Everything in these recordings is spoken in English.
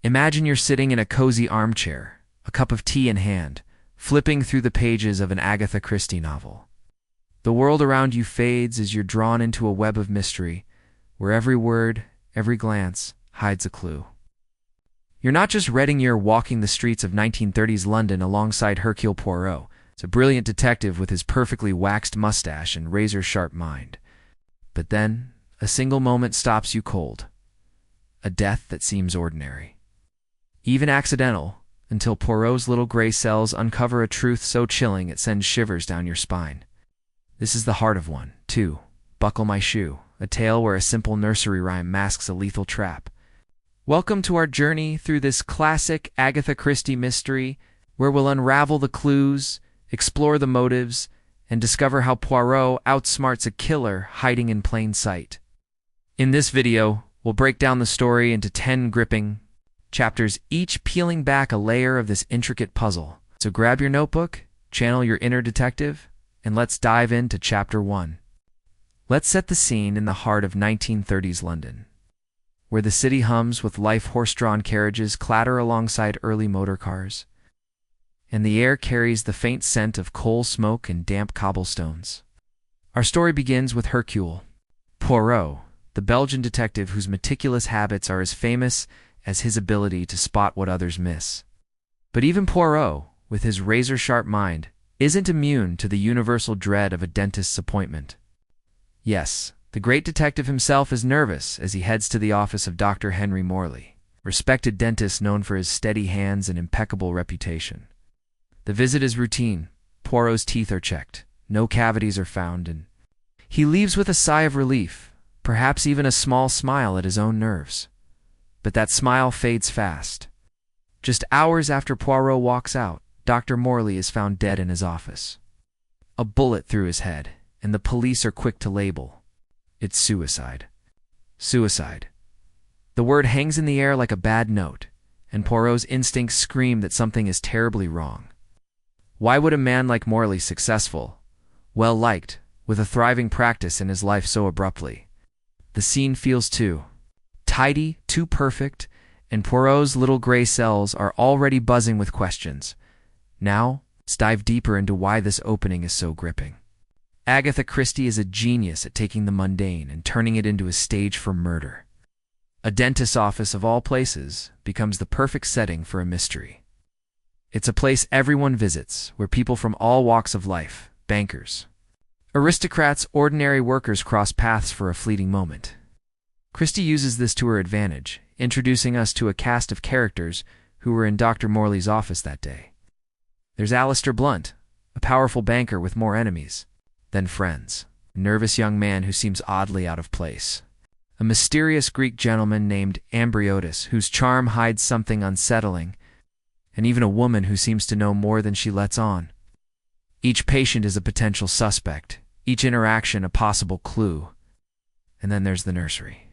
Imagine you're sitting in a cozy armchair, a cup of tea in hand, flipping through the pages of an Agatha Christie novel. The world around you fades as you're drawn into a web of mystery, where every word, every glance, hides a clue. You're not just reading, you're walking the streets of 1930s London alongside Hercule Poirot. It's a brilliant detective with his perfectly waxed mustache and razor-sharp mind. But then, a single moment stops you cold. A death that seems ordinary. Even accidental, until Poirot's little gray cells uncover a truth so chilling it sends shivers down your spine. This is the heart of one, too. Buckle My Shoe, a tale where a simple nursery rhyme masks a lethal trap. Welcome to our journey through this classic Agatha Christie mystery, where we'll unravel the clues, explore the motives, and discover how Poirot outsmarts a killer hiding in plain sight. In this video, we'll break down the story into 10 gripping chapters, each peeling back a layer of this intricate puzzle. So grab your notebook, channel your inner detective, and let's dive into Chapter 1. Let's set the scene in the heart of 1930s London, where the city hums with life. Horse-drawn carriages clatter alongside early motor cars, and the air carries the faint scent of coal smoke and damp cobblestones. Our story begins with Hercule Poirot, the Belgian detective whose meticulous habits are as famous as his ability to spot what others miss. But even Poirot, with his razor-sharp mind, isn't immune to the universal dread of a dentist's appointment. Yes, the great detective himself is nervous as he heads to the office of Dr. Henry Morley, respected dentist known for his steady hands and impeccable reputation. The visit is routine. Poirot's teeth are checked, no cavities are found, and he leaves with a sigh of relief, perhaps even a small smile at his own nerves. But that smile fades fast. Just hours after Poirot walks out, Dr. Morley is found dead in his office. A bullet through his head, and the police are quick to label. It's suicide. Suicide. The word hangs in the air like a bad note, and Poirot's instincts scream that something is terribly wrong. Why would a man like Morley, successful, well-liked, with a thriving practice in his life, so abruptly? The scene feels too tidy, too perfect, and Poirot's little gray cells are already buzzing with questions. Now, let's dive deeper into why this opening is so gripping. Agatha Christie is a genius at taking the mundane and turning it into a stage for murder. A dentist's office, of all places, becomes the perfect setting for a mystery. It's a place everyone visits, where people from all walks of life, bankers, aristocrats, ordinary workers cross paths for a fleeting moment. Christie uses this to her advantage, introducing us to a cast of characters who were in Dr. Morley's office that day. There's Alistair Blunt, a powerful banker with more enemies than friends, a nervous young man who seems oddly out of place, a mysterious Greek gentleman named Amberiotis whose charm hides something unsettling, and even a woman who seems to know more than she lets on. Each patient is a potential suspect, each interaction a possible clue. And then there's the nursery.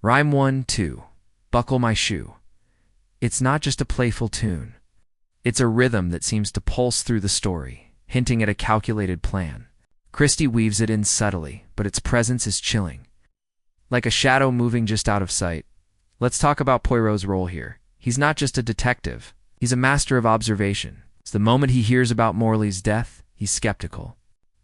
Rhyme 1, 2. Buckle My Shoe. It's not just a playful tune. It's a rhythm that seems to pulse through the story, hinting at a calculated plan. Christie weaves it in subtly, but its presence is chilling. Like a shadow moving just out of sight. Let's talk about Poirot's role here. He's not just a detective. He's a master of observation. The moment he hears about Morley's death, he's skeptical.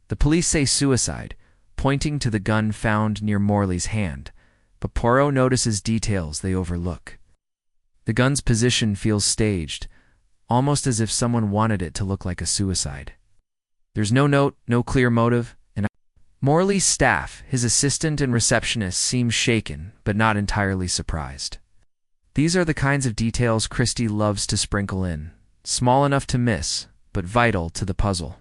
The police say suicide, pointing to the gun found near Morley's hand, but Poirot notices details they overlook. The gun's position feels staged, almost as if someone wanted it to look like a suicide. There's no note, no clear motive, and Morley's staff, his assistant and receptionist, seem shaken, but not entirely surprised. These are the kinds of details Christie loves to sprinkle in, small enough to miss, but vital to the puzzle.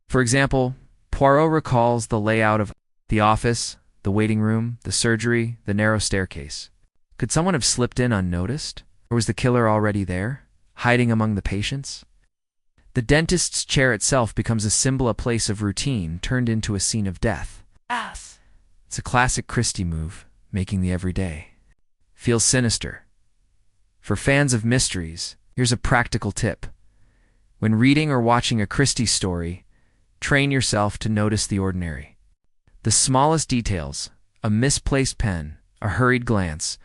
For example, Poirot recalls the layout of the office, the waiting room, the surgery, the narrow staircase. Could someone have slipped in unnoticed? Or was the killer already there, hiding among the patients? The dentist's chair itself becomes a symbol, a place of routine turned into a scene of death. It's a classic Christie move, making the everyday feel sinister. For fans of mysteries, here's a practical tip. When reading or watching a Christie story, train yourself to notice the ordinary. The smallest details, a misplaced pen, a hurried glance,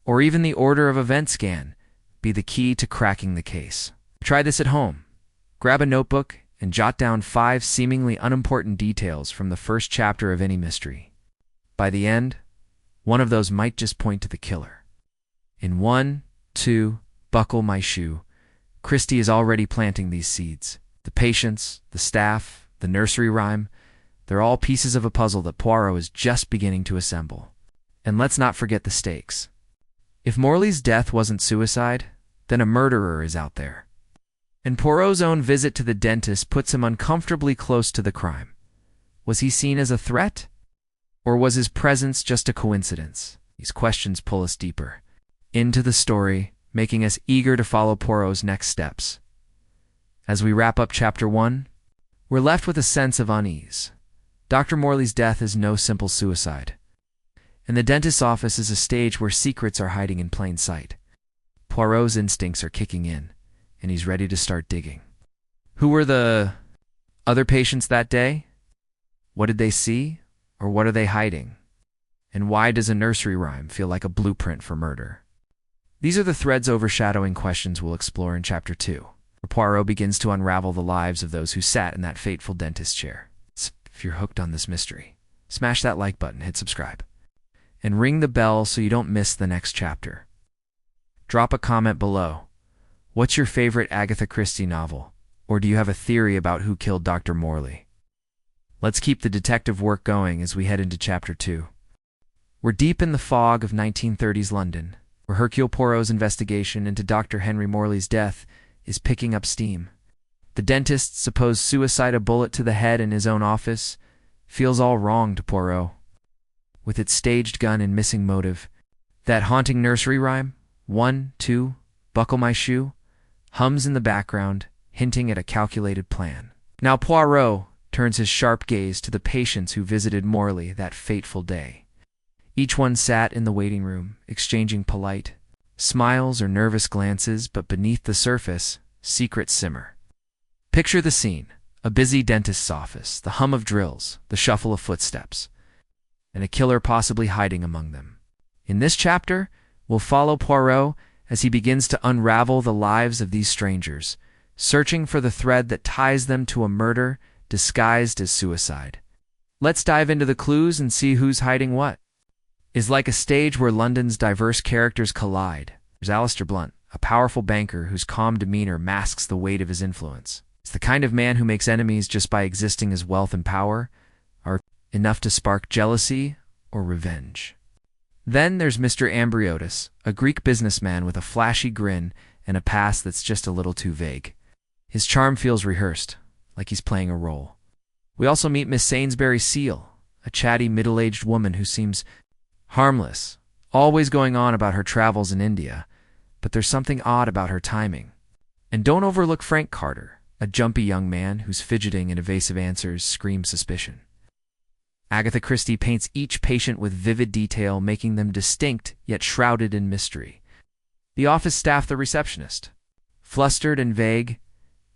or even the order of events can be the key to cracking the case. Try this at home. Grab a notebook and jot down 5 seemingly unimportant details from the first chapter of any mystery. By the end, one of those might just point to the killer. In 1, 2, buckle my shoe, Christie is already planting these seeds. The patients, the staff, the nursery rhyme, they're all pieces of a puzzle that Poirot is just beginning to assemble. And let's not forget the stakes. If Morley's death wasn't suicide, then a murderer is out there. And Poirot's own visit to the dentist puts him uncomfortably close to the crime. Was he seen as a threat? Or was his presence just a coincidence? These questions pull us deeper into the story, making us eager to follow Poirot's next steps. As we wrap up Chapter 1, we're left with a sense of unease. Dr. Morley's death is no simple suicide. And the dentist's office is a stage where secrets are hiding in plain sight. Poirot's instincts are kicking in, and he's ready to start digging. Who were the other patients that day? What did they see, or what are they hiding? And why does a nursery rhyme feel like a blueprint for murder? These are the threads overshadowing questions we'll explore in Chapter 2, where Poirot begins to unravel the lives of those who sat in that fateful dentist chair. If you're hooked on this mystery, smash that like button, hit subscribe, and ring the bell so you don't miss the next chapter. Drop a comment below. What's your favorite Agatha Christie novel? Or do you have a theory about who killed Dr. Morley? Let's keep the detective work going as we head into Chapter 2. We're deep in the fog of 1930s London, where Hercule Poirot's investigation into Dr. Henry Morley's death is picking up steam. The dentist's supposed suicide, a bullet to the head in his own office, feels all wrong to Poirot. With its staged gun and missing motive, that haunting nursery rhyme, 1, 2, buckle my shoe, hums in the background, hinting at a calculated plan. Now Poirot turns his sharp gaze to the patients who visited Morley that fateful day. Each one sat in the waiting room, exchanging polite smiles or nervous glances, but beneath the surface, secrets simmer. Picture the scene: a busy dentist's office, the hum of drills, the shuffle of footsteps, and a killer possibly hiding among them. In this chapter, we'll follow Poirot as he begins to unravel the lives of these strangers, searching for the thread that ties them to a murder disguised as suicide. Let's dive into the clues and see who's hiding what. It's like a stage where London's diverse characters collide. There's Alistair Blunt, a powerful banker whose calm demeanor masks the weight of his influence. It's the kind of man who makes enemies just by existing as wealth and power are enough to spark jealousy or revenge. Then there's Mr. Amberiotis, a Greek businessman with a flashy grin and a past that's just a little too vague. His charm feels rehearsed, like he's playing a role. We also meet Miss Sainsbury Seale, a chatty middle-aged woman who seems harmless, always going on about her travels in India, but there's something odd about her timing. And don't overlook Frank Carter, a jumpy young man whose fidgeting and evasive answers scream suspicion. Agatha Christie paints each patient with vivid detail, making them distinct yet shrouded in mystery. The office staff, the receptionist, flustered and vague,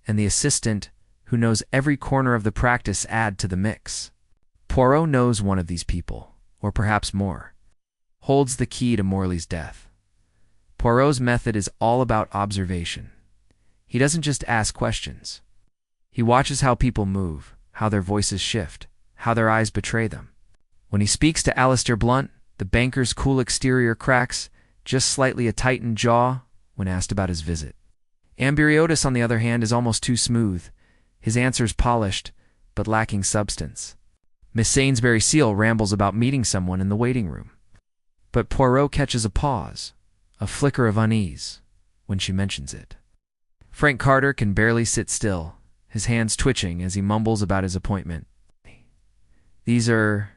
and the assistant, who knows every corner of the practice, add to the mix. Poirot knows one of these people, or perhaps more, holds the key to Morley's death. Poirot's method is all about observation. He doesn't just ask questions. He watches how people move, how their voices shift, how their eyes betray them. When he speaks to Alistair Blunt, the banker's cool exterior cracks, just slightly a tightened jaw when asked about his visit. Amberiotis, on the other hand, is almost too smooth, his answers polished, but lacking substance. Miss Sainsbury Seale rambles about meeting someone in the waiting room. But Poirot catches a pause, a flicker of unease, when she mentions it. Frank Carter can barely sit still, his hands twitching as he mumbles about his appointment. These are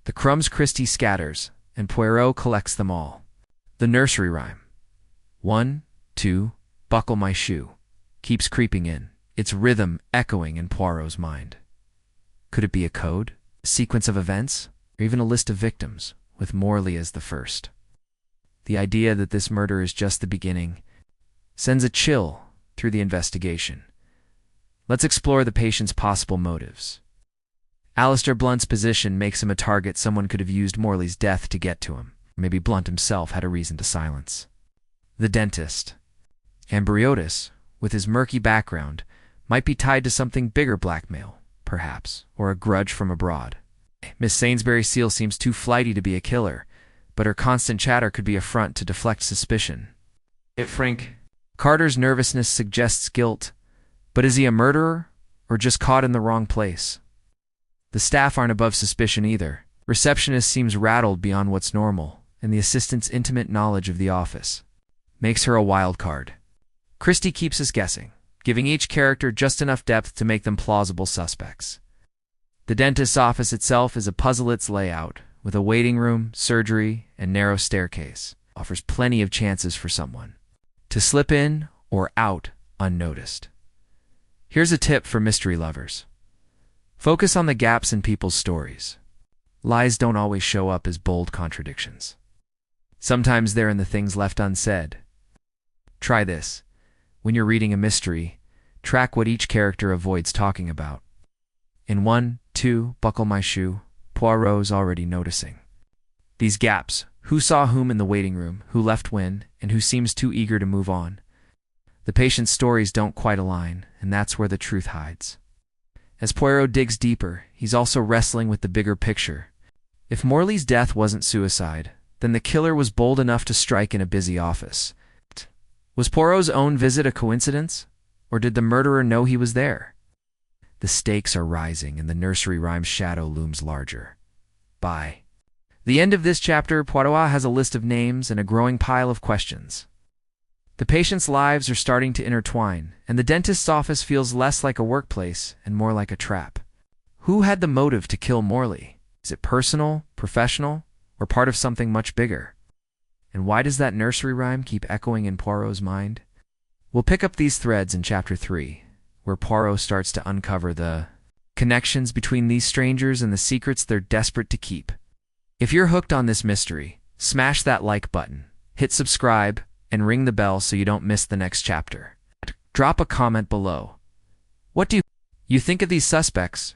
the crumbs Christie scatters, and Poirot collects them all. The nursery rhyme, 1, 2, buckle my shoe, keeps creeping in, its rhythm echoing in Poirot's mind. Could it be a code, a sequence of events, or even a list of victims, with Morley as the first? The idea that this murder is just the beginning sends a chill through the investigation. Let's explore the patient's possible motives. Alistair Blunt's position makes him a target someone could have used Morley's death to get to him. Maybe Blunt himself had a reason to silence. The dentist, Amberiotis, with his murky background, might be tied to something bigger: blackmail, perhaps, or a grudge from abroad. Miss Sainsbury Seale seems too flighty to be a killer, but her constant chatter could be a front to deflect suspicion. Frank Carter's nervousness suggests guilt, but is he a murderer, or just caught in the wrong place? The staff aren't above suspicion either. Receptionist seems rattled beyond what's normal, and the assistant's intimate knowledge of the office makes her a wild card. Christie keeps us guessing, giving each character just enough depth to make them plausible suspects. The dentist's office itself is a puzzle. Its layout, with a waiting room, surgery, and narrow staircase, offers plenty of chances for someone to slip in or out unnoticed. Here's a tip for mystery lovers. Focus on the gaps in people's stories. Lies don't always show up as bold contradictions. Sometimes they're in the things left unsaid. Try this. When you're reading a mystery, track what each character avoids talking about. In 1, 2, buckle my shoe, Poirot's already noticing these gaps: who saw whom in the waiting room, who left when, and who seems too eager to move on. The patient's stories don't quite align, and that's where the truth hides. As Poirot digs deeper, he's also wrestling with the bigger picture. If Morley's death wasn't suicide, then the killer was bold enough to strike in a busy office. Was Poirot's own visit a coincidence, or did the murderer know he was there? The stakes are rising, and the nursery rhyme's shadow looms larger. By the end of this chapter, Poirot has a list of names and a growing pile of questions. The patients' lives are starting to intertwine, and the dentist's office feels less like a workplace and more like a trap. Who had the motive to kill Morley? Is it personal, professional, or part of something much bigger? And why does that nursery rhyme keep echoing in Poirot's mind? We'll pick up these threads in Chapter 3, where Poirot starts to uncover the connections between these strangers and the secrets they're desperate to keep. If you're hooked on this mystery, smash that like button, hit subscribe, and ring the bell so you don't miss the next chapter. Drop a comment below. What do you think of these suspects?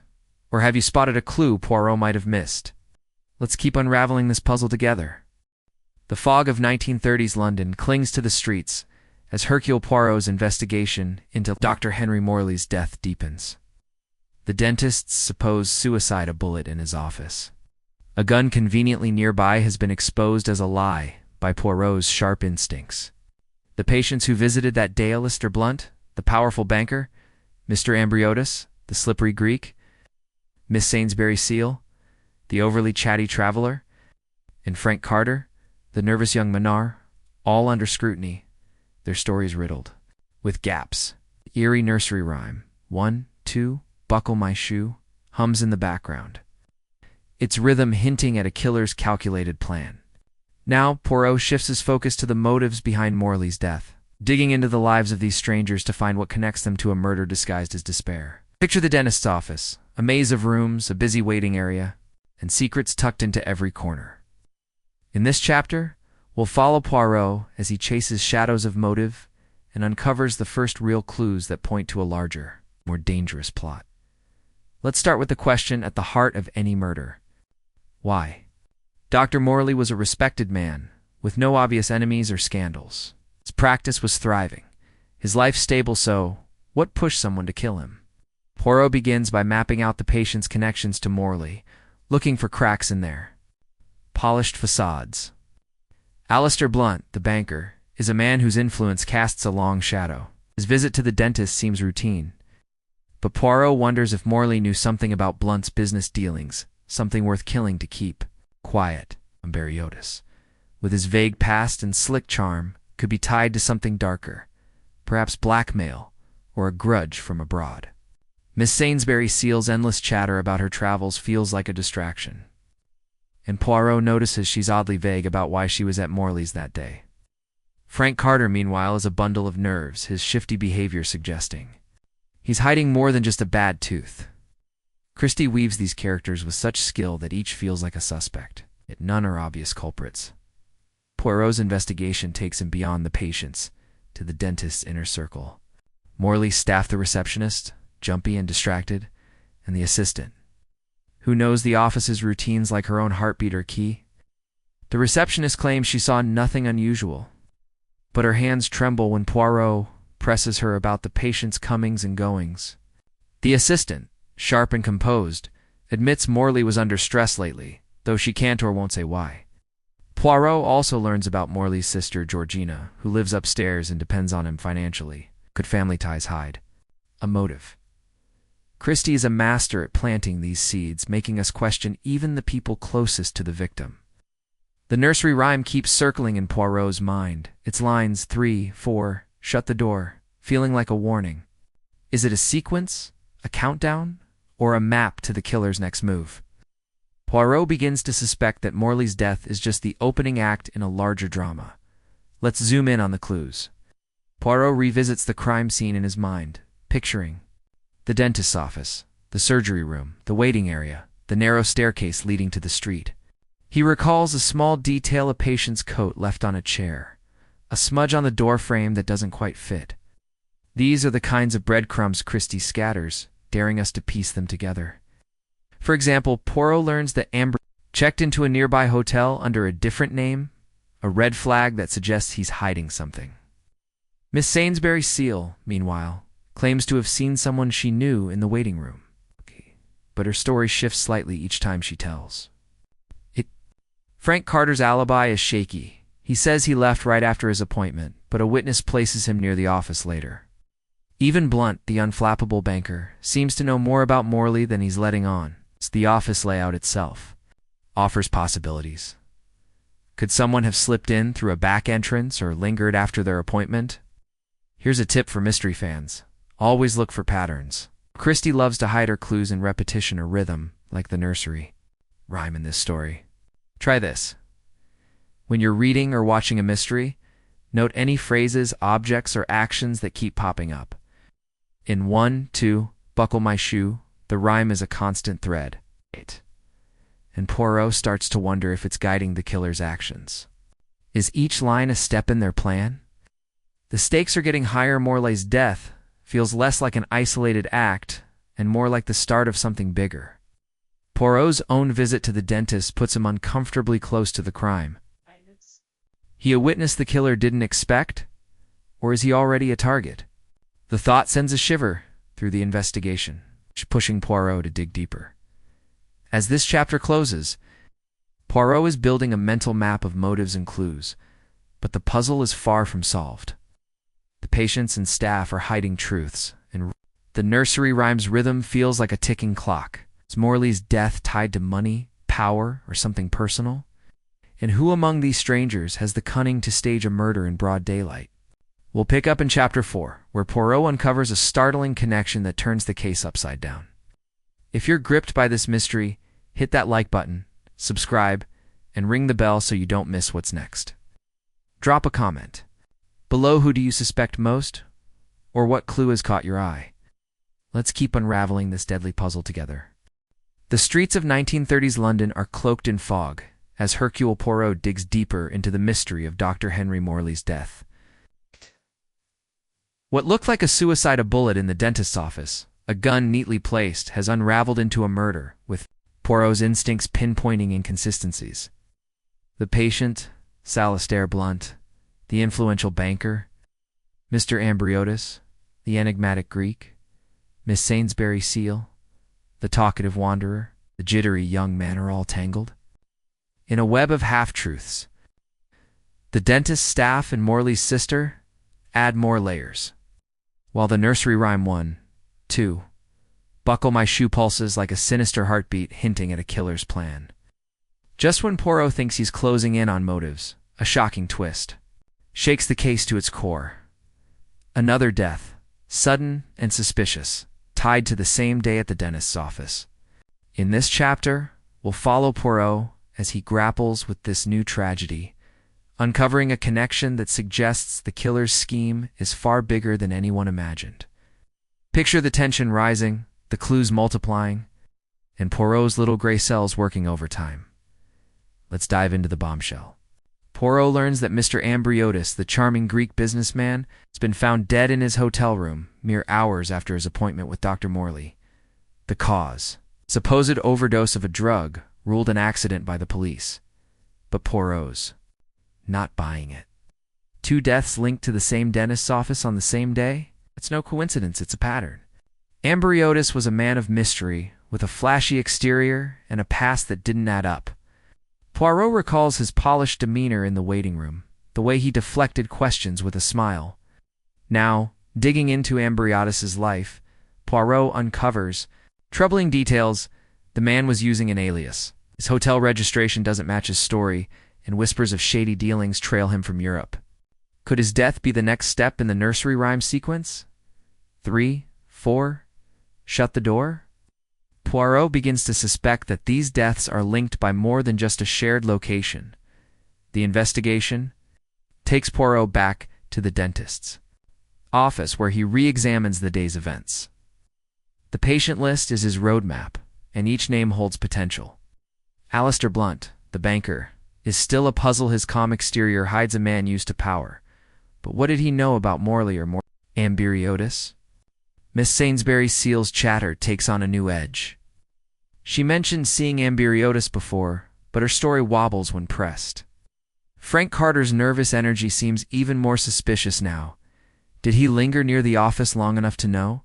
Or have you spotted a clue Poirot might have missed? Let's keep unraveling this puzzle together. The fog of 1930s London clings to the streets as Hercule Poirot's investigation into Dr. Henry Morley's death deepens. The dentist's supposed suicide: a bullet in his office. A gun conveniently nearby has been exposed as a lie by Poirot's sharp instincts. The patients who visited that day: Alistair Blunt, the powerful banker; Mr. Amberiotis, the slippery Greek; Miss Sainsbury Seale, the overly chatty traveler; and Frank Carter, the nervous young Manar, all under scrutiny, their stories riddled with gaps. The eerie nursery rhyme, 1, 2, buckle my shoe, hums in the background, its rhythm hinting at a killer's calculated plan. Now, Poirot shifts his focus to the motives behind Morley's death, digging into the lives of these strangers to find what connects them to a murder disguised as despair. Picture the dentist's office, a maze of rooms, a busy waiting area, and secrets tucked into every corner. In this chapter, we'll follow Poirot as he chases shadows of motive and uncovers the first real clues that point to a larger, more dangerous plot. Let's start with the question at the heart of any murder. Why? Dr. Morley was a respected man, with no obvious enemies or scandals. His practice was thriving, his life stable, so what pushed someone to kill him? Poirot begins by mapping out the patient's connections to Morley, looking for cracks in their polished facades. Alistair Blunt, the banker, is a man whose influence casts a long shadow. His visit to the dentist seems routine, but Poirot wonders if Morley knew something about Blunt's business dealings, something worth killing to keep quiet. Amberiotis, with his vague past and slick charm, could be tied to something darker, perhaps blackmail or a grudge from abroad. Miss Sainsbury Seale's endless chatter about her travels feels like a distraction, and Poirot notices she's oddly vague about why she was at Morley's that day. Frank Carter, meanwhile, is a bundle of nerves, his shifty behavior suggesting he's hiding more than just a bad tooth. Christie weaves these characters with such skill that each feels like a suspect, yet none are obvious culprits. Poirot's investigation takes him beyond the patients to the dentist's inner circle. Morley's staff, the receptionist, jumpy and distracted, and the assistant, who knows the office's routines like her own heartbeat or key. The receptionist claims she saw nothing unusual. but her hands tremble when Poirot presses her about the patient's comings and goings. The assistant, sharp and composed, admits Morley was under stress lately, though she can't or won't say why. Poirot also learns about Morley's sister Georgina, who lives upstairs and depends on him financially. Could family ties hide a motive? Christie is a master at planting these seeds, making us question even the people closest to the victim. The nursery rhyme keeps circling in Poirot's mind, its lines 3, 4, shut the door, feeling like a warning. Is it a sequence, a countdown, or a map to the killer's next move? Poirot begins to suspect that Morley's death is just the opening act in a larger drama. Let's zoom in on the clues. Poirot revisits the crime scene in his mind, picturing the dentist's office, the surgery room, the waiting area, the narrow staircase leading to the street. He recalls a small detail: a patient's coat left on a chair, a smudge on the door frame that doesn't quite fit. These are the kinds of breadcrumbs Christie scatters, daring us to piece them together. For example, Poirot learns that Amber checked into a nearby hotel under a different name, a red flag that suggests he's hiding something. Miss Sainsbury Seale, meanwhile, claims to have seen someone she knew in the waiting room. But her story shifts slightly each time she tells. Frank Carter's alibi is shaky. He says he left right after his appointment, but a witness places him near the office later. Even Blunt, the unflappable banker, seems to know more about Morley than he's letting on. The office layout itself offers possibilities. Could someone have slipped in through a back entrance or lingered after their appointment? Here's a tip for mystery fans. Always look for patterns. Christie loves to hide her clues in repetition or rhythm, like the nursery rhyme in this story. Try this. When you're reading or watching a mystery, note any phrases, objects, or actions that keep popping up. In 1, 2, buckle my shoe, the rhyme is a constant thread. And Poirot starts to wonder if it's guiding the killer's actions. Is each line a step in their plan? The stakes are getting higher. Morley's death feels less like an isolated act and more like the start of something bigger. Poirot's own visit to the dentist puts him uncomfortably close to the crime. He a witness the killer didn't expect? Or is he already a target? The thought sends a shiver through the investigation, pushing Poirot to dig deeper. As this chapter closes, Poirot is building a mental map of motives and clues, but the puzzle is far from solved. The patients and staff are hiding truths, and the nursery rhyme's rhythm feels like a ticking clock. Is Morley's death tied to money, power, or something personal? And who among these strangers has the cunning to stage a murder in broad daylight? We'll pick up in Chapter 4, where Poirot uncovers a startling connection that turns the case upside down. If you're gripped by this mystery, hit that like button, subscribe, and ring the bell so you don't miss what's next. Drop a comment. Below, who do you suspect most? Or what clue has caught your eye? Let's keep unraveling this deadly puzzle together. The streets of 1930s London are cloaked in fog as Hercule Poirot digs deeper into the mystery of Dr. Henry Morley's death. What looked like a suicide, a bullet in the dentist's office, a gun neatly placed, has unraveled into a murder, with Poirot's instincts pinpointing inconsistencies. The patient, Alistair Blunt, the influential banker, Mr. Amberiotis, the enigmatic Greek, Miss Sainsbury Seale, the talkative wanderer, the jittery young man are all tangled in a web of half-truths. The dentist's staff and Morley's sister add more layers, while the nursery rhyme 1, 2, buckle my shoe pulses like a sinister heartbeat hinting at a killer's plan. Just when Poirot thinks he's closing in on motives, a shocking twist shakes the case to its core. Another death, sudden and suspicious, tied to the same day at the dentist's office. In this chapter, we'll follow Poirot as he grapples with this new tragedy, uncovering a connection that suggests the killer's scheme is far bigger than anyone imagined. Picture the tension rising, the clues multiplying, and Poirot's little gray cells working overtime. Let's dive into the bombshell. Poirot learns that Mr. Amberiotis, the charming Greek businessman, has been found dead in his hotel room mere hours after his appointment with Dr. Morley. The cause: supposed overdose of a drug, ruled an accident by the police. But Poirot's not buying it. Two deaths linked to the same dentist's office on the same day? It's no coincidence, it's a pattern. Amberiotis was a man of mystery, with a flashy exterior and a past that didn't add up. Poirot recalls his polished demeanor in the waiting room, the way he deflected questions with a smile. Now, digging into Amberiotis's life, Poirot uncovers troubling details. The man was using an alias. His hotel registration doesn't match his story, and whispers of shady dealings trail him from Europe. Could his death be the next step in the nursery rhyme sequence? 3, 4, shut the door? Poirot begins to suspect that these deaths are linked by more than just a shared location. The investigation takes Poirot back to the dentist's office, where he re-examines the day's events. The patient list is his roadmap, and each name holds potential. Alistair Blunt, the banker, is still a puzzle. His calm exterior hides a man used to power. But what did he know about Morley or Amberiotis? Miss Sainsbury Seale's chatter takes on a new edge. She mentioned seeing Amberiotis before, but her story wobbles when pressed. Frank Carter's nervous energy seems even more suspicious now. Did he linger near the office long enough to know?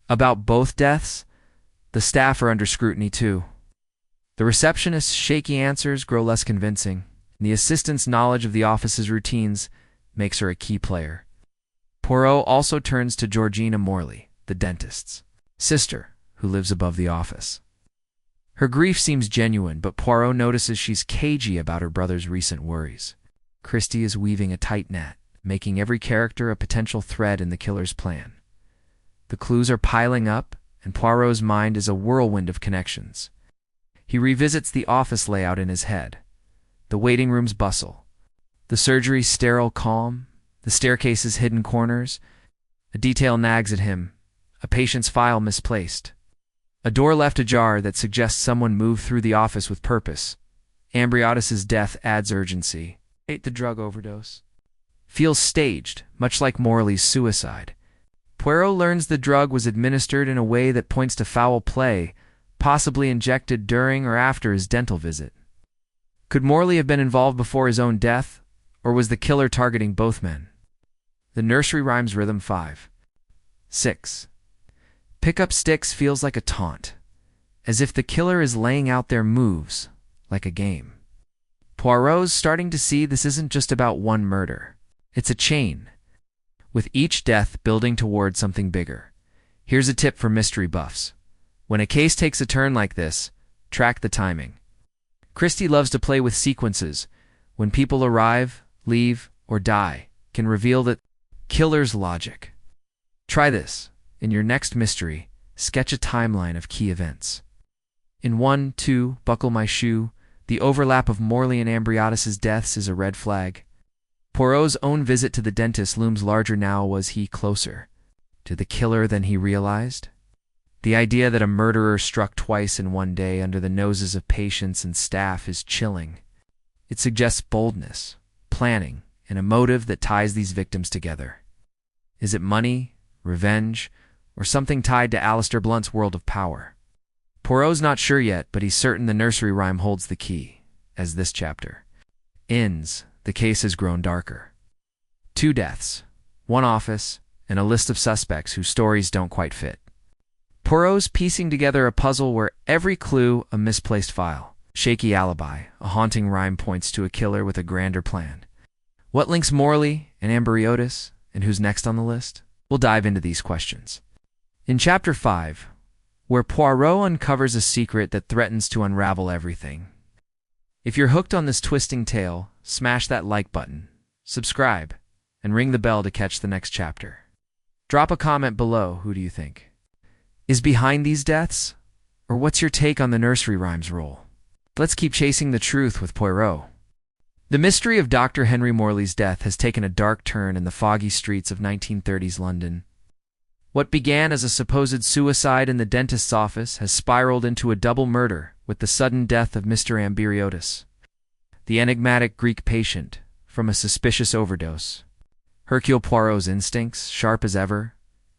About both deaths, the staff are under scrutiny too. The receptionist's shaky answers grow less convincing, and the assistant's knowledge of the office's routines makes her a key player. Poirot also turns to Georgina Morley, the dentist's sister, who lives above the office. Her grief seems genuine, but Poirot notices she's cagey about her brother's recent worries. Christie is weaving a tight net, making every character a potential thread in the killer's plan. The clues are piling up, and Poirot's mind is a whirlwind of connections. He revisits the office layout in his head. The waiting room's bustle, the surgery's sterile calm, the staircase's hidden corners. A detail nags at him, a patient's file misplaced. A door left ajar that suggests someone moved through the office with purpose. Amberiotis's death adds urgency. The drug overdose feels staged, much like Morley's suicide. Poirot learns the drug was administered in a way that points to foul play, possibly injected during or after his dental visit. Could Morley have been involved before his own death, or was the killer targeting both men? The nursery rhymes rhythm 5. 6. Pick up sticks feels like a taunt, as if the killer is laying out their moves like a game. Poirot's starting to see this isn't just about one murder. It's a chain, with each death building toward something bigger. Here's a tip for mystery buffs. When a case takes a turn like this, track the timing. Christie loves to play with sequences. When people arrive, leave, or die, can reveal the killer's logic. Try this. In your next mystery, sketch a timeline of key events. In 1, 2, buckle my shoe, the overlap of Morley and Amberiotis' deaths is a red flag. Poirot's own visit to the dentist looms larger now. Was he closer to the killer than he realized? The idea that a murderer struck twice in one day under the noses of patients and staff is chilling. It suggests boldness, planning, and a motive that ties these victims together. Is it money, revenge, or something tied to Alistair Blunt's world of power? Poirot's not sure yet, but he's certain the nursery rhyme holds the key. As this chapter ends, the case has grown darker. 2 deaths, 1 office, and a list of suspects whose stories don't quite fit. Poirot's piecing together a puzzle where every clue a misplaced file, shaky alibi, a haunting rhyme points to a killer with a grander plan. What links Morley and Amberiotis, and who's next on the list? We'll dive into these questions. In Chapter 5, where Poirot uncovers a secret that threatens to unravel everything. If you're hooked on this twisting tale, smash that like button, subscribe, and ring the bell to catch the next chapter. Drop a comment below. Who do you think is behind these deaths? Or what's your take on the nursery rhymes role? Let's keep chasing the truth with Poirot. The mystery of Dr. Henry Morley's death has taken a dark turn in the foggy streets of 1930s London. What began as a supposed suicide in the dentist's office has spiraled into a double murder with the sudden death of Mr. Amberiotis, the enigmatic Greek patient, from a suspicious overdose. Hercule Poirot's instincts, sharp as ever,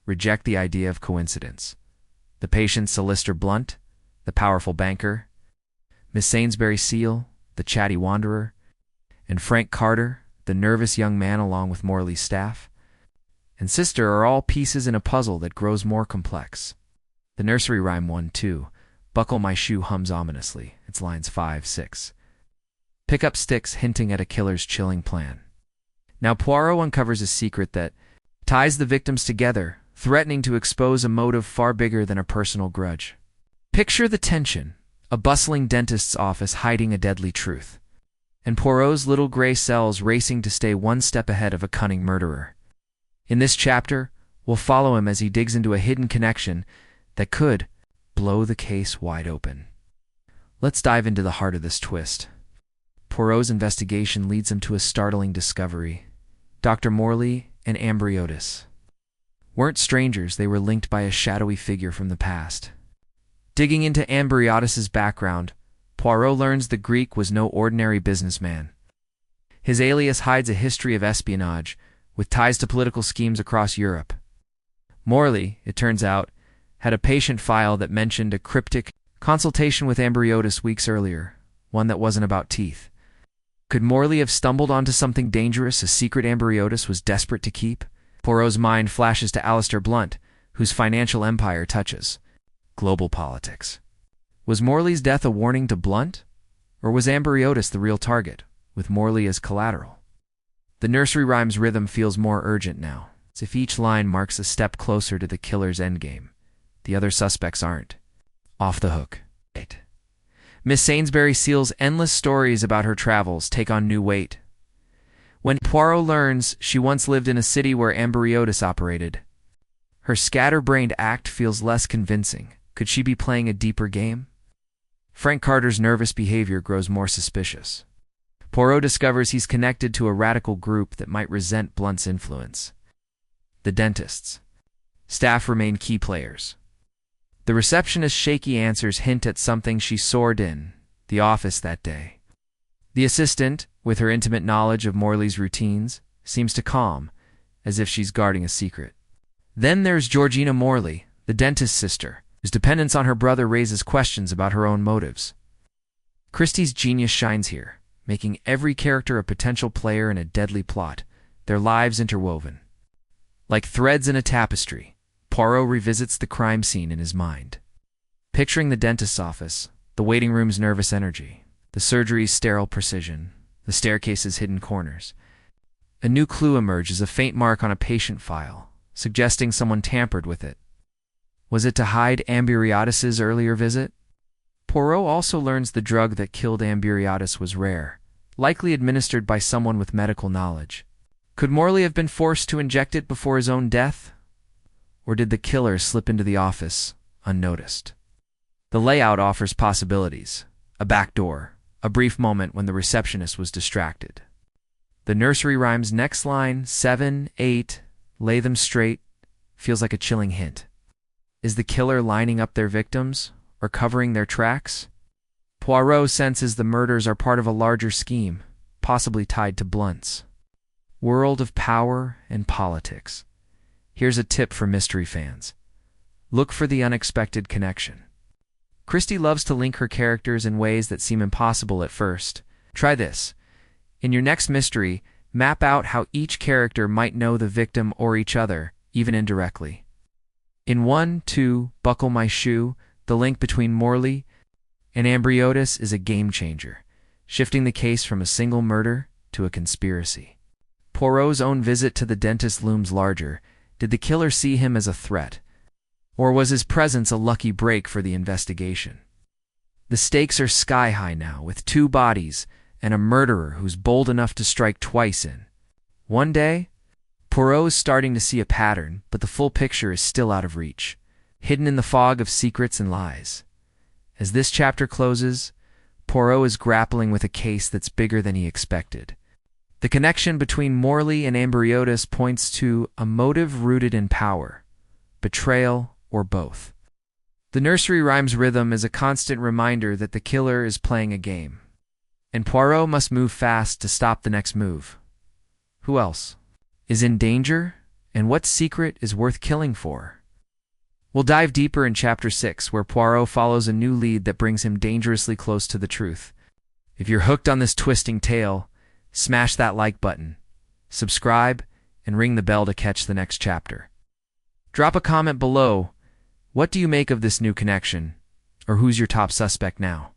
reject the idea of coincidence. The patient's Alistair Blunt, the powerful banker, Miss Sainsbury Seale, the chatty wanderer, and Frank Carter, the nervous young man along with Morley's staff, and sister are all pieces in a puzzle that grows more complex. The nursery rhyme 1-2, Buckle My Shoe hums ominously. It's lines 5-6. Pick up sticks hinting at a killer's chilling plan. Now Poirot uncovers a secret that ties the victims together, threatening to expose a motive far bigger than a personal grudge. Picture the tension, a bustling dentist's office hiding a deadly truth, and Poirot's little gray cells racing to stay one step ahead of a cunning murderer. In this chapter, we'll follow him as he digs into a hidden connection that could blow the case wide open. Let's dive into the heart of this twist. Poirot's investigation leads him to a startling discovery. Dr. Morley and Amberiotis weren't strangers, they were linked by a shadowy figure from the past. Digging into Amberiotis' background, Poirot learns the Greek was no ordinary businessman. His alias hides a history of espionage, with ties to political schemes across Europe. Morley, it turns out, had a patient file that mentioned a cryptic consultation with Amberiotis weeks earlier, one that wasn't about teeth. Could Morley have stumbled onto something dangerous, a secret Amberiotis was desperate to keep? Poirot's mind flashes to Alistair Blunt, whose financial empire touches global politics. Was Morley's death a warning to Blunt? Or was Amberiotis the real target, with Morley as collateral? The nursery rhyme's rhythm feels more urgent now, as if each line marks a step closer to the killer's endgame. The other suspects aren't off the hook. Miss Sainsbury Seale's endless stories about her travels take on new weight. When Poirot learns she once lived in a city where Amberiotis operated, her scatterbrained act feels less convincing. Could she be playing a deeper game? Frank Carter's nervous behavior grows more suspicious. Poirot discovers he's connected to a radical group that might resent Blunt's influence. The dentists. Staff remain key players. The receptionist's shaky answers hint at something she soared in the office that day. The assistant, with her intimate knowledge of Morley's routines, seems to calm, as if she's guarding a secret. Then there's Georgina Morley, the dentist's sister, whose dependence on her brother raises questions about her own motives. Christie's genius shines here, making every character a potential player in a deadly plot, their lives interwoven. Like threads in a tapestry, Poirot revisits the crime scene in his mind. Picturing the dentist's office, the waiting room's nervous energy, the surgery's sterile precision, the staircase's hidden corners. A new clue emerges, a faint mark on a patient file, suggesting someone tampered with it. Was it to hide Amberiotis' earlier visit? Poirot also learns the drug that killed Amberiotis was rare, likely administered by someone with medical knowledge. Could Morley have been forced to inject it before his own death? Or did the killer slip into the office unnoticed? The layout offers possibilities. A back door, a brief moment when the receptionist was distracted. The nursery rhyme's next line, 7, 8, lay them straight, feels like a chilling hint. Is the killer lining up their victims, or covering their tracks? Poirot senses the murders are part of a larger scheme, possibly tied to Blunt's world of power and politics. Here's a tip for mystery fans. Look for the unexpected connection. Christie loves to link her characters in ways that seem impossible at first. Try this. In your next mystery, map out how each character might know the victim or each other, even indirectly. In 1-2, Buckle My Shoe, the link between Morley and Amberiotis is a game-changer, shifting the case from a single murder to a conspiracy. Poirot's own visit to the dentist looms larger. Did the killer see him as a threat? Or was his presence a lucky break for the investigation? The stakes are sky-high now, with 2 bodies and a murderer who's bold enough to strike twice in one day. Poirot is starting to see a pattern, but the full picture is still out of reach, hidden in the fog of secrets and lies. As this chapter closes, Poirot is grappling with a case that's bigger than he expected. The connection between Morley and Amberiotis points to a motive rooted in power, betrayal, or both. The nursery rhyme's rhythm is a constant reminder that the killer is playing a game, and Poirot must move fast to stop the next move. Who else is in danger, and what secret is worth killing for? We'll dive deeper in Chapter 6, where Poirot follows a new lead that brings him dangerously close to the truth. If you're hooked on this twisting tale, Smash that like button, subscribe, and ring the bell to catch the next chapter. Drop a comment below. What do you make of this new connection? Or who's your top suspect now?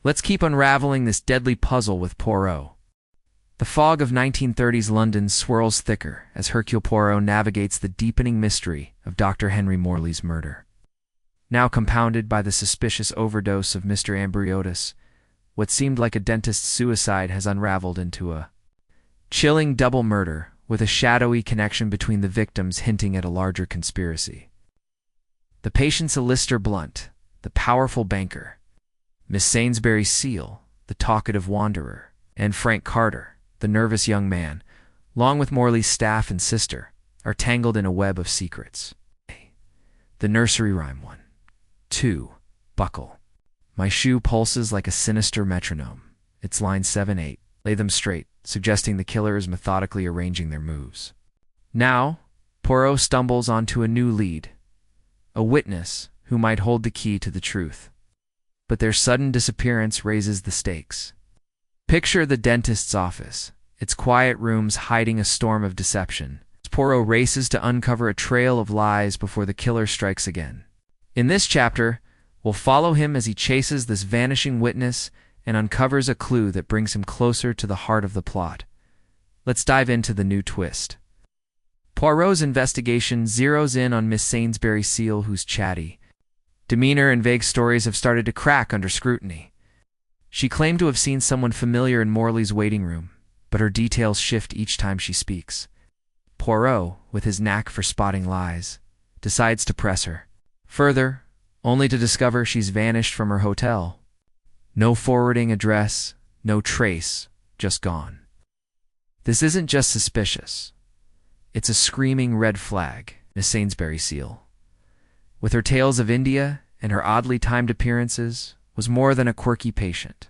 Let's keep unraveling this deadly puzzle with Poirot. The fog of 1930s London swirls thicker as Hercule Poirot navigates the deepening mystery of Dr. Henry Morley's murder. Now compounded by the suspicious overdose of Mr. Amberiotis, what seemed like a dentist's suicide has unraveled into a chilling double murder with a shadowy connection between the victims hinting at a larger conspiracy. The patient's Alistair Blunt, the powerful banker, Miss Sainsbury Seale, the talkative wanderer, and Frank Carter, the nervous young man, along with Morley's staff and sister, are tangled in a web of secrets. The nursery rhyme 1, 2, buckle. My shoe pulses like a sinister metronome. It's line 7, 8. Lay them straight, suggesting the killer is methodically arranging their moves. Now, Poirot stumbles onto a new lead, a witness who might hold the key to the truth. But their sudden disappearance raises the stakes. Picture the dentist's office, its quiet rooms hiding a storm of deception. Poirot races to uncover a trail of lies before the killer strikes again. In this chapter, we'll follow him as he chases this vanishing witness and uncovers a clue that brings him closer to the heart of the plot. Let's dive into the new twist. Poirot's investigation zeroes in on Miss Sainsbury Seale, whose chatty demeanor and vague stories have started to crack under scrutiny. She claimed to have seen someone familiar in Morley's waiting room, but her details shift each time she speaks. Poirot, with his knack for spotting lies, decides to press her further, only to discover she's vanished from her hotel. No forwarding address, no trace, just gone. This isn't just suspicious. It's a screaming red flag. Miss Sainsbury Seale, with her tales of India and her oddly timed appearances, was more than a quirky patient.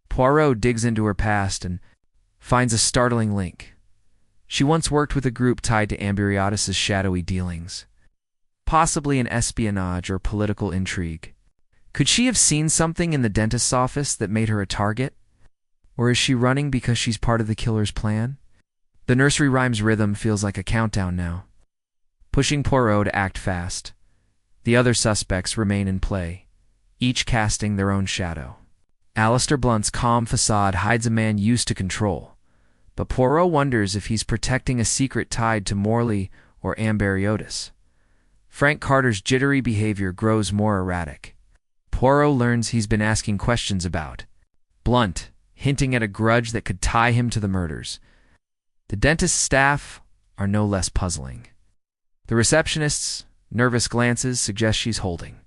Poirot digs into her past and finds a startling link. She once worked with a group tied to Amberiotis' shadowy dealings, possibly an espionage or political intrigue. Could she have seen something in the dentist's office that made her a target? Or is she running because she's part of the killer's plan? The nursery rhyme's rhythm feels like a countdown now, pushing Poirot to act fast. The other suspects remain in play, each casting their own shadow. Alistair Blunt's calm facade hides a man used to control, but Poirot wonders if he's protecting a secret tied to Morley or Amberiotis. Frank Carter's jittery behavior grows more erratic. Poirot learns he's been asking questions about Blunt, hinting at a grudge that could tie him to the murders. The dentist's staff are no less puzzling. The receptionist's nervous glances suggest she's holding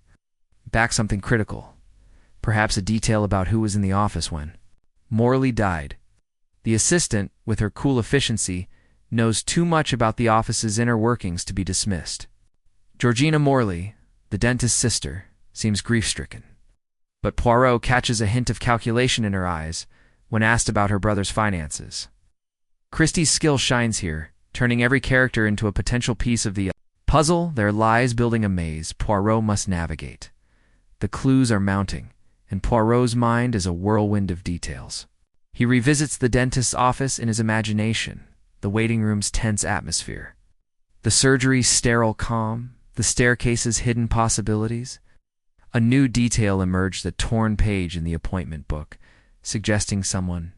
back something critical, perhaps a detail about who was in the office when Morley died. The assistant, with her cool efficiency, knows too much about the office's inner workings to be dismissed. Georgina Morley, the dentist's sister, seems grief-stricken, but Poirot catches a hint of calculation in her eyes when asked about her brother's finances. Christie's skill shines here, turning every character into a potential piece of the puzzle. There lies building a maze Poirot must navigate. The clues are mounting, and Poirot's mind is a whirlwind of details. He revisits the dentist's office in his imagination, the waiting room's tense atmosphere, the surgery's sterile calm, the staircase's hidden possibilities. A new detail emerged, the torn page in the appointment book, suggesting someone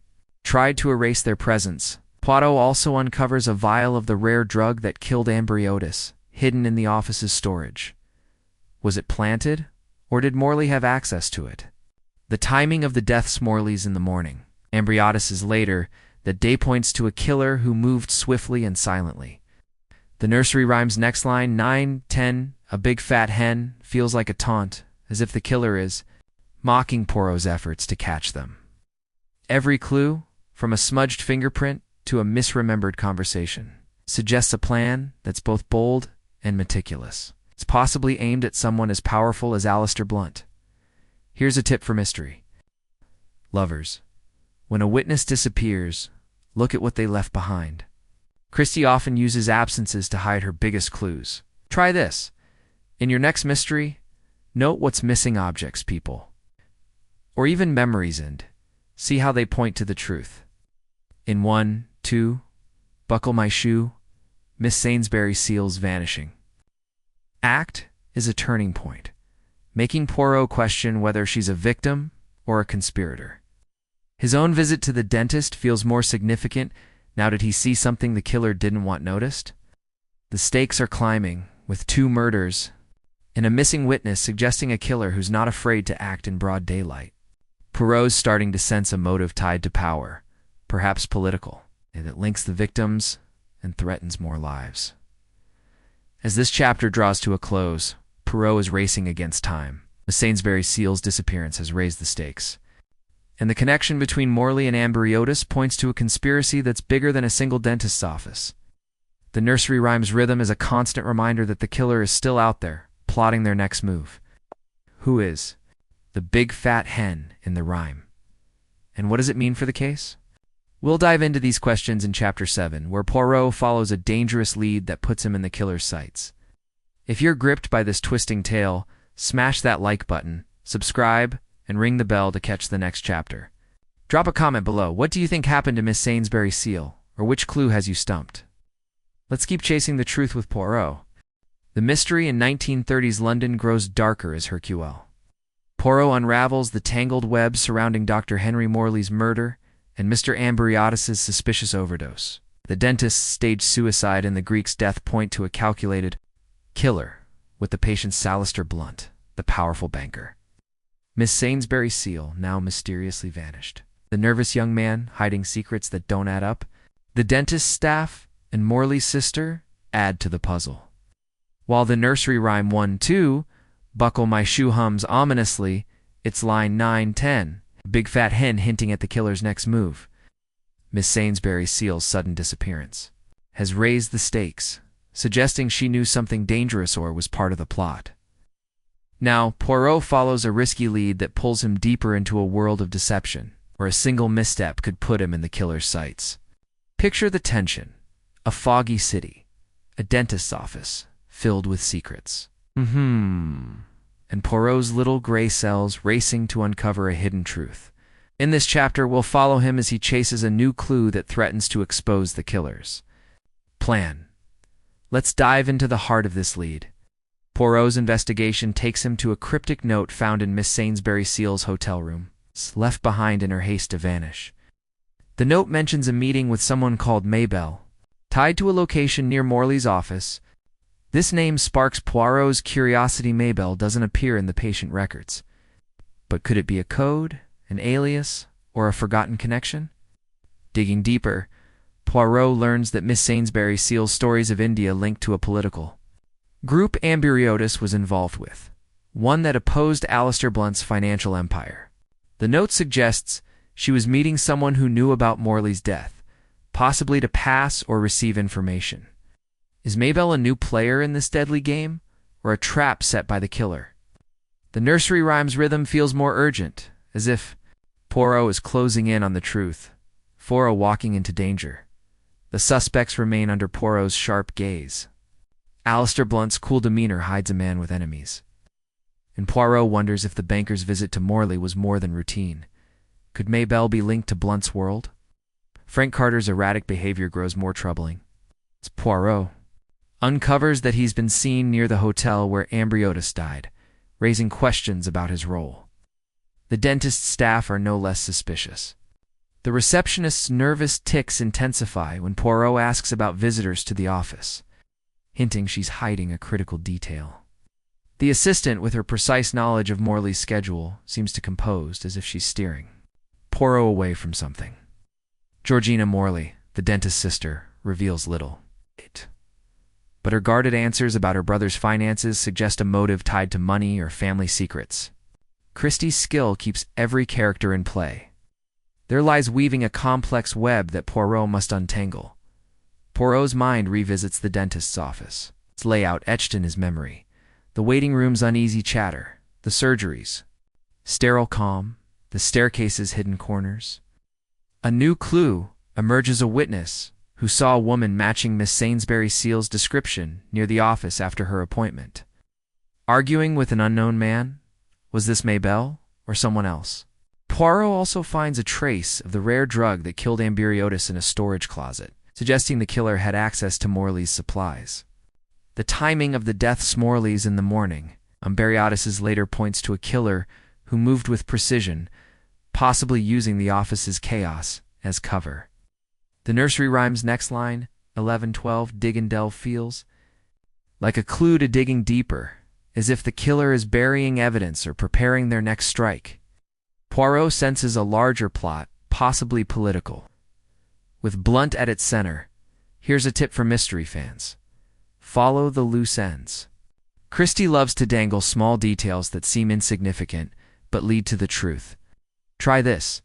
tried to erase their presence. Poirot also uncovers a vial of the rare drug that killed Amberiotis, hidden in the office's storage. Was it planted, or did Morley have access to it? The timing of the death's Morley's in the morning, Amberiotis is later. The day points to a killer who moved swiftly and silently. The nursery rhyme's next line, 9, 10, a big fat hen, feels like a taunt, as if the killer is mocking Poirot's efforts to catch them. Every clue, from a smudged fingerprint to a misremembered conversation, suggests a plan that's both bold and meticulous. It's possibly aimed at someone as powerful as Alistair Blunt. Here's a tip for mystery lovers. When a witness disappears, look at what they left behind. Christie often uses absences to hide her biggest clues. Try this. In your next mystery, note what's missing objects, people, or even memories, and see how they point to the truth. In 1, 2, Buckle My Shoe, Miss Sainsbury Seale's vanishing. Act is a turning point, making Poirot question whether she's a victim or a conspirator. His own visit to the dentist feels more significant now that he sees something the killer didn't want noticed. The stakes are climbing, with 2 murders and a missing witness suggesting a killer who's not afraid to act in broad daylight. Poirot's starting to sense a motive tied to power, perhaps political, and that links the victims and threatens more lives. As this chapter draws to a close, Poirot is racing against time. Miss Sainsbury Seale's disappearance has raised the stakes, and the connection between Morley and Amberiotis points to a conspiracy that's bigger than a single dentist's office. The nursery rhyme's rhythm is a constant reminder that the killer is still out there, plotting their next move. Who is the big fat hen in the rhyme? And what does it mean for the case? We'll dive into these questions in Chapter 7, where Poirot follows a dangerous lead that puts him in the killer's sights. If you're gripped by this twisting tale, smash that like button, subscribe, and ring the bell to catch the next chapter. Drop a comment below. What do you think happened to Miss Sainsbury Seale, or which clue has you stumped? Let's keep chasing the truth with Poirot. The mystery in 1930s London grows darker as Hercule Poirot unravels the tangled web surrounding Dr. Henry Morley's murder and Mr. Amberiotis' suspicious overdose. The dentist's staged suicide and the Greek's death point to a calculated killer, with the patient's Alistair Blunt, the powerful banker. Miss Sainsbury Seale now mysteriously vanished. The nervous young man hiding secrets that don't add up. The dentist's staff and Morley's sister add to the puzzle. While the nursery rhyme 1, 2, Buckle My Shoe hums ominously, it's line 9, 10, big fat hen hinting at the killer's next move. Miss Sainsbury Seale's sudden disappearance has raised the stakes, suggesting she knew something dangerous or was part of the plot. Now, Poirot follows a risky lead that pulls him deeper into a world of deception, where a single misstep could put him in the killer's sights. Picture the tension. A foggy city, a dentist's office, filled with secrets. And Poirot's little gray cells racing to uncover a hidden truth. In this chapter, we'll follow him as he chases a new clue that threatens to expose the killer's plan. Let's dive into the heart of this lead. Poirot's investigation takes him to a cryptic note found in Miss Sainsbury Seale's hotel room, left behind in her haste to vanish. The note mentions a meeting with someone called Mabelle, tied to a location near Morley's office. This name sparks Poirot's curiosity. Mabelle doesn't appear in the patient records. But could it be a code, an alias, or a forgotten connection? Digging deeper, Poirot learns that Miss Sainsbury Seale's stories of India linked to a political group Amberiotis was involved with, one that opposed Alistair Blunt's financial empire. The note suggests she was meeting someone who knew about Morley's death, possibly to pass or receive information. Is Mabelle a new player in this deadly game, or a trap set by the killer? The nursery rhyme's rhythm feels more urgent, as if Poirot is closing in on the truth, Poirot walking into danger. The suspects remain under Poirot's sharp gaze. Alistair Blunt's cool demeanor hides a man with enemies. And Poirot wonders if the banker's visit to Morley was more than routine. Could Mabelle be linked to Blunt's world? Frank Carter's erratic behavior grows more troubling. As Poirot uncovers that he's been seen near the hotel where Amberiotis died, raising questions about his role. The dentist's staff are no less suspicious. The receptionist's nervous tics intensify when Poirot asks about visitors to the office, hinting she's hiding a critical detail. The assistant, with her precise knowledge of Morley's schedule, seems to composed, as if she's steering Poirot away from something. Georgina Morley, the dentist's sister, reveals little. But her guarded answers about her brother's finances suggest a motive tied to money or family secrets. Christie's skill keeps every character in play. There lies weaving a complex web that Poirot must untangle. Poirot's mind revisits the dentist's office, its layout etched in his memory. The waiting room's uneasy chatter, the surgeries, sterile calm, the staircase's hidden corners. A new clue emerges: a witness who saw a woman matching Miss Sainsbury Seale's description near the office after her appointment. Arguing with an unknown man? Was this Mabelle or someone else? Poirot also finds a trace of the rare drug that killed Amberiotis in a storage closet, suggesting the killer had access to Morley's supplies. The timing of the deaths Morley's in the morning. Amberiotis later points to a killer who moved with precision, possibly using the office's chaos as cover. The nursery rhyme's next line, 11-12, dig and delve, feels like a clue to digging deeper, as if the killer is burying evidence or preparing their next strike. Poirot senses a larger plot, possibly political. With Blunt at its center, here's a tip for mystery fans. Follow the loose ends. Christie loves to dangle small details that seem insignificant, but lead to the truth. Try this.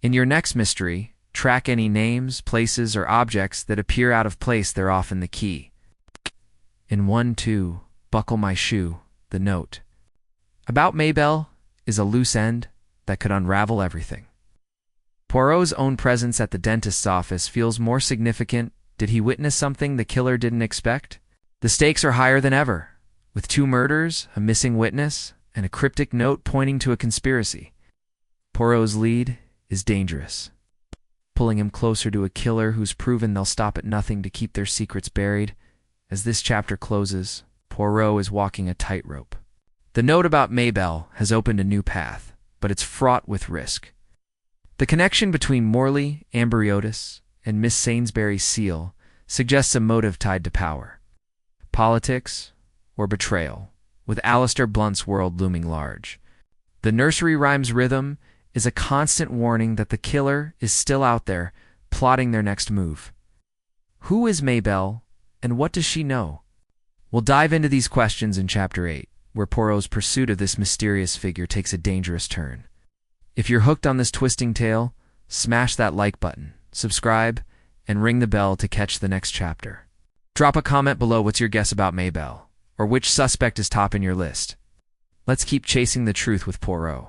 In your next mystery, track any names, places, or objects that appear out of place. They're often the key. In 1-2, buckle my shoe, the note about Mabelle is a loose end that could unravel everything. Poirot's own presence at the dentist's office feels more significant. Did he witness something the killer didn't expect? The stakes are higher than ever, with 2 murders, a missing witness, and a cryptic note pointing to a conspiracy. Poirot's lead is dangerous, pulling him closer to a killer who's proven they'll stop at nothing to keep their secrets buried. As this chapter closes, Poirot is walking a tightrope. The note about Mabelle has opened a new path, but it's fraught with risk. The connection between Morley, Amberiotis, and Miss Sainsbury Seale suggests a motive tied to power, politics, or betrayal, with Alistair Blunt's world looming large. The nursery rhyme's rhythm is a constant warning that the killer is still out there, plotting their next move. Who is Mabelle, and what does she know? We'll dive into these questions in Chapter 8, where Poirot's pursuit of this mysterious figure takes a dangerous turn. If you're hooked on this twisting tale, smash that like button, subscribe, and ring the bell to catch the next chapter. Drop a comment below what's your guess about Mabelle, or which suspect is topping your list. Let's keep chasing the truth with Poirot.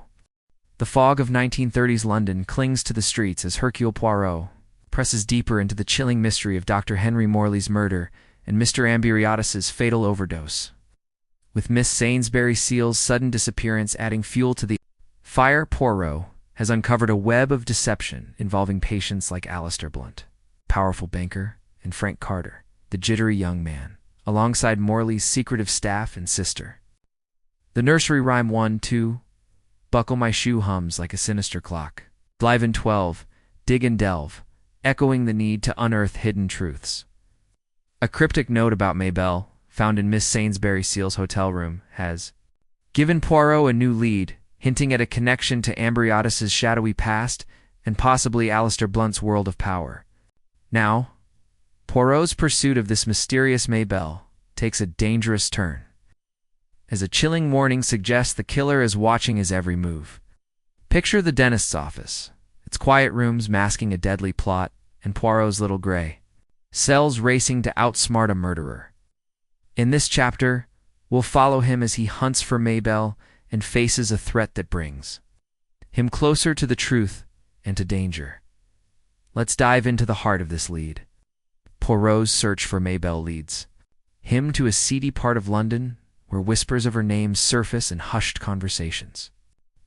The fog of 1930s London clings to the streets as Hercule Poirot presses deeper into the chilling mystery of Dr. Henry Morley's murder and Mr. Amberiotis' fatal overdose. With Miss Sainsbury Seale's sudden disappearance adding fuel to the fire, Poirot has uncovered a web of deception involving patients like Alistair Blunt, powerful banker, and Frank Carter, the jittery young man, alongside Morley's secretive staff and sister. The nursery rhyme 1-2, buckle my shoe hums like a sinister clock. 11-12, dig and delve, echoing the need to unearth hidden truths. A cryptic note about Mabelle, found in Miss Sainsbury Seale's hotel room, has given Poirot a new lead, hinting at a connection to Amberiotis' shadowy past and possibly Alistair Blunt's world of power. Now, Poirot's pursuit of this mysterious Mabelle takes a dangerous turn, as a chilling warning suggests the killer is watching his every move. Picture the dentist's office, its quiet rooms masking a deadly plot, and Poirot's little gray cells racing to outsmart a murderer. In this chapter, we'll follow him as he hunts for Mabelle and faces a threat that brings him closer to the truth and to danger. Let's dive into the heart of this lead. Poirot's search for Mabelle leads him to a seedy part of London where whispers of her name surface in hushed conversations.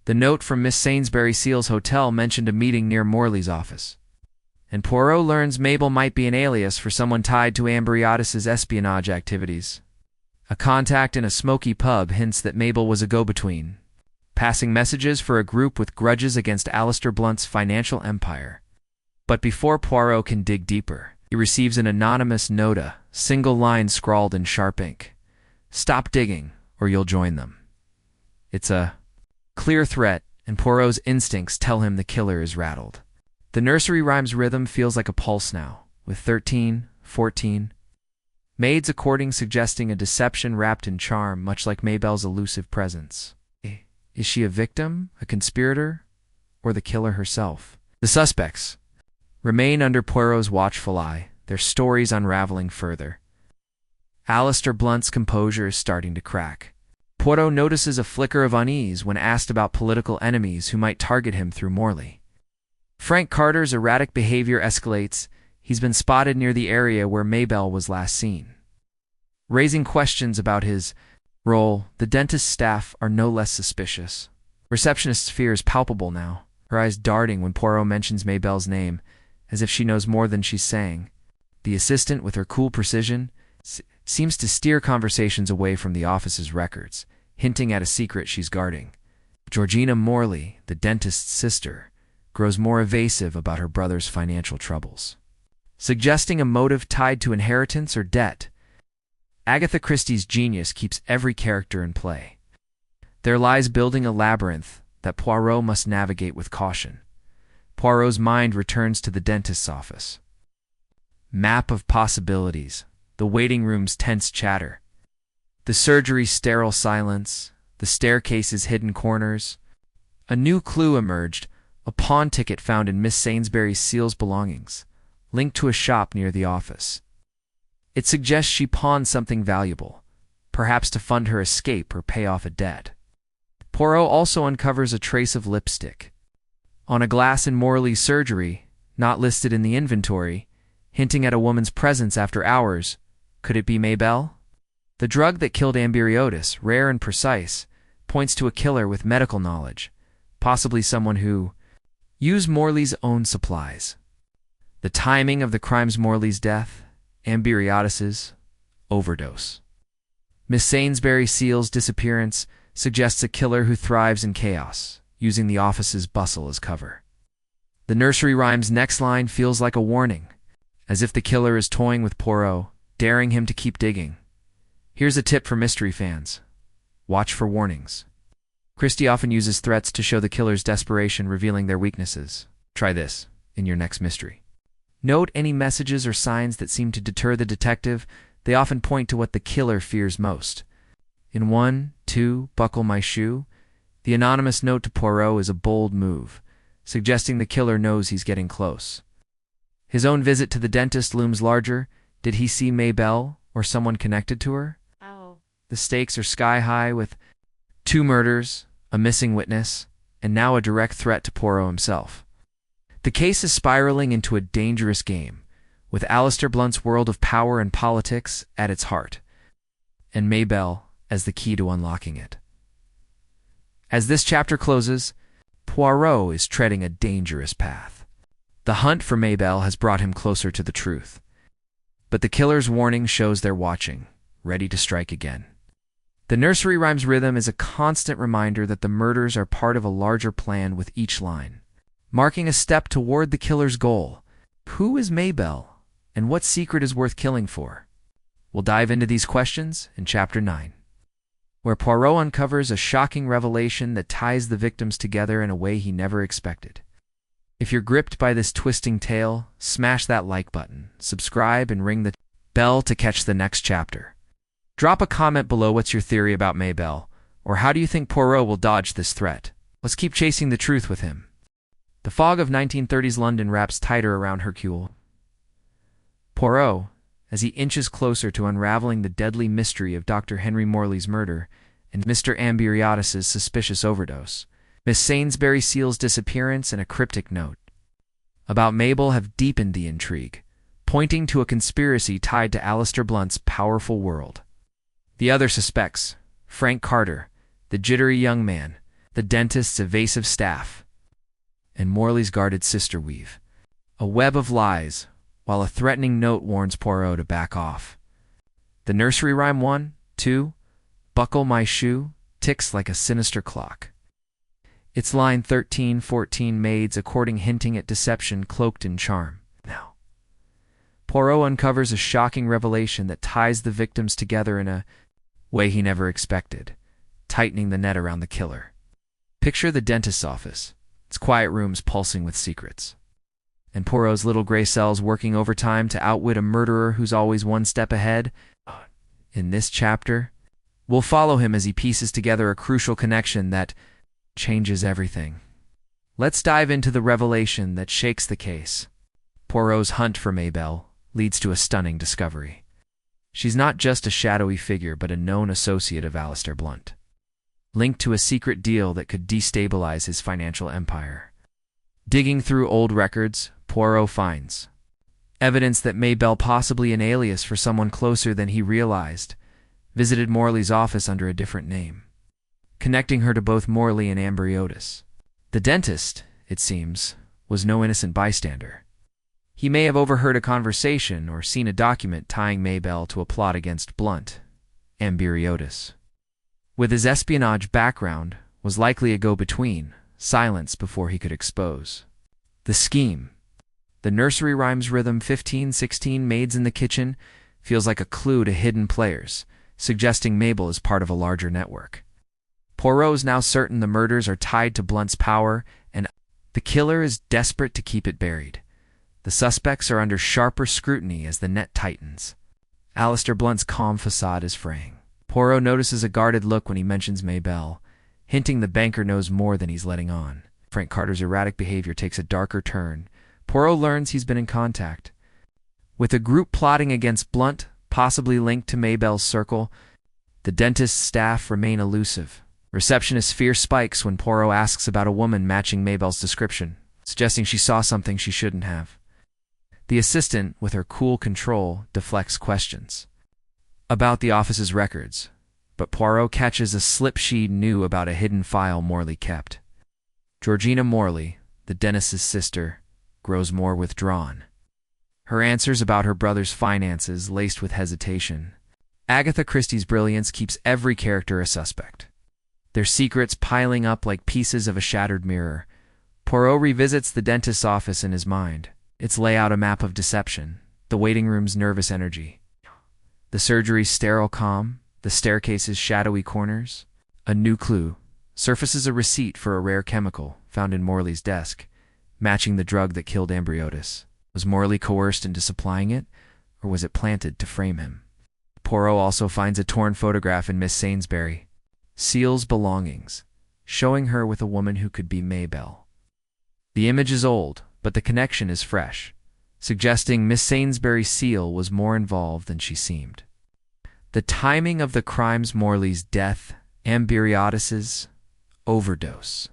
The note from Miss Sainsbury Seale's hotel mentioned a meeting near Morley's office, and Poirot learns Mabelle might be an alias for someone tied to Amberiotis' espionage activities. A contact in a smoky pub hints that Mabelle was a go-between, passing messages for a group with grudges against Alistair Blunt's financial empire. But before Poirot can dig deeper, he receives an anonymous nota, single line scrawled in sharp ink. Stop digging, or you'll join them. It's a clear threat, and Poirot's instincts tell him the killer is rattled. The nursery rhyme's rhythm feels like a pulse now, with 13, 14. Maids according suggesting a deception wrapped in charm, much like Mabelle's elusive presence. Is she a victim, a conspirator, or the killer herself? The suspects remain under Poirot's watchful eye, their stories unraveling further. Alistair Blunt's composure is starting to crack. Poirot notices a flicker of unease when asked about political enemies who might target him through Morley. Frank Carter's erratic behavior escalates. He's been spotted near the area where Mabelle was last seen. Raising questions about his role, the dentist's staff are no less suspicious. Receptionist's fear is palpable now. her eyes darting when Poirot mentions Mabelle's name, as if she knows more than she's saying. The assistant, with her cool precision, seems to steer conversations away from the office's records, hinting at a secret she's guarding. Georgina Morley, the dentist's sister, grows more evasive about her brother's financial troubles, suggesting a motive tied to inheritance or debt. Agatha Christie's genius keeps every character in play. There lies building a labyrinth that Poirot must navigate with caution. Poirot's mind returns to the dentist's office. Map of possibilities, the waiting room's tense chatter, the surgery's sterile silence, the staircase's hidden corners. A new clue emerged, a pawn ticket found in Miss Sainsbury Seale's belongings, linked to a shop near the office. It suggests she pawned something valuable, perhaps to fund her escape or pay off a debt. Poirot also uncovers a trace of lipstick on a glass in Morley's surgery, not listed in the inventory, hinting at a woman's presence after hours. Could it be Mabelle? The drug that killed Amberiotis, rare and precise, points to a killer with medical knowledge, possibly someone who used Morley's own supplies. The timing of the crime's Morley's death, Amberiotis's overdose. Miss Sainsbury Seale's disappearance suggests a killer who thrives in chaos, using the office's bustle as cover. The nursery rhyme's next line feels like a warning, as if the killer is toying with Poirot, daring him to keep digging. Here's a tip for mystery fans. Watch for warnings. Christie often uses threats to show the killer's desperation, revealing their weaknesses. Try this in your next mystery. Note any messages or signs that seem to deter the detective. They often point to what the killer fears most. In 1, 2, buckle my shoe, the anonymous note to Poirot is a bold move, suggesting the killer knows he's getting close. His own visit to the dentist looms larger. Did he see Mabelle or someone connected to her? Oh. The stakes are sky high, with 2 murders, a missing witness, and now a direct threat to Poirot himself. The case is spiraling into a dangerous game, with Alistair Blunt's world of power and politics at its heart, and Mabelle as the key to unlocking it. As this chapter closes, Poirot is treading a dangerous path. The hunt for Mabelle has brought him closer to the truth, but the killer's warning shows they're watching, ready to strike again. The nursery rhyme's rhythm is a constant reminder that the murders are part of a larger plan, with each line marking a step toward the killer's goal. Who is Mabelle, and what secret is worth killing for? We'll dive into these questions in Chapter 9, where Poirot uncovers a shocking revelation that ties the victims together in a way he never expected. If you're gripped by this twisting tale, smash that like button, subscribe, and ring the bell to catch the next chapter. Drop a comment below. What's your theory about Mabelle, or how do you think Poirot will dodge this threat? Let's keep chasing the truth with him. The fog of 1930s London wraps tighter around Hercule Poirot as he inches closer to unraveling the deadly mystery of Dr. Henry Morley's murder and Mr. Amberiotis' suspicious overdose. Miss Sainsbury Seale's disappearance and a cryptic note about Mabel have deepened the intrigue, pointing to a conspiracy tied to Alistair Blunt's powerful world. The other suspects, Frank Carter, the jittery young man, the dentist's evasive staff, and Morley's guarded sister, weave a web of lies, while a threatening note warns Poirot to back off. The nursery rhyme 1, 2, buckle my shoe, ticks like a sinister clock. Its line 13, 14 maids a courting, hinting at deception cloaked in charm. Now, Poirot uncovers a shocking revelation that ties the victims together in a way he never expected, tightening the net around the killer. Picture the dentist's office, its quiet rooms pulsing with secrets, and Poirot's little gray cells working overtime to outwit a murderer who's always one step ahead. In this chapter, we'll follow him as he pieces together a crucial connection that changes everything. Let's dive into the revelation that shakes the case. Poirot's hunt for Mabelle leads to a stunning discovery. She's not just a shadowy figure, but a known associate of Alistair Blunt, linked to a secret deal that could destabilize his financial empire. Digging through old records, Poirot finds evidence that Mabelle, possibly an alias for someone closer than he realized, visited Morley's office under a different name, connecting her to both Morley and Amberiotis. The dentist it seems, was no innocent bystander. He may have overheard a conversation or seen a document tying Mabelle to a plot against Blunt, Amberiotis. With his espionage background, was likely a go-between, silenced before he could expose. The scheme. The nursery rhymes rhythm 15-16 maids in the kitchen feels like a clue to hidden players, suggesting Mabel is part of a larger network. Poirot is now certain the murders are tied to Blunt's power, and the killer is desperate to keep it buried. The suspects are under sharper scrutiny as the net tightens. Alistair Blunt's calm facade is fraying. Poirot notices a guarded look when he mentions Mabelle, hinting the banker knows more than he's letting on. Frank Carter's erratic behavior takes a darker turn. Poirot learns he's been in contact with a group plotting against Blunt, possibly linked to Mabelle's circle. The dentist's staff remain elusive. Receptionist's fear spikes when Poirot asks about a woman matching Mabelle's description, suggesting she saw something she shouldn't have. The assistant, with her cool control, deflects questions about the office's records, but Poirot catches a slip she knew about a hidden file Morley kept. Georgina Morley, the dentist's sister, grows more withdrawn. Her answers about her brother's finances laced with hesitation. Agatha Christie's brilliance keeps every character a suspect, their secrets piling up like pieces of a shattered mirror. Poirot revisits the dentist's office in his mind, its layout a map of deception, the waiting room's nervous energy, the surgery's sterile calm, the staircase's shadowy corners. A new clue surfaces: a receipt for a rare chemical found in Morley's desk, matching the drug that killed Amberiotis. Was Morley coerced into supplying it, or was it planted to frame him? Poirot also finds a torn photograph in Miss Sainsbury Seale's belongings, showing her with a woman who could be Mabelle. The image is old, but the connection is fresh, suggesting Miss Sainsbury Seale was more involved than she seemed. The timing of the crimes: Morley's death, Amberiotis's overdose.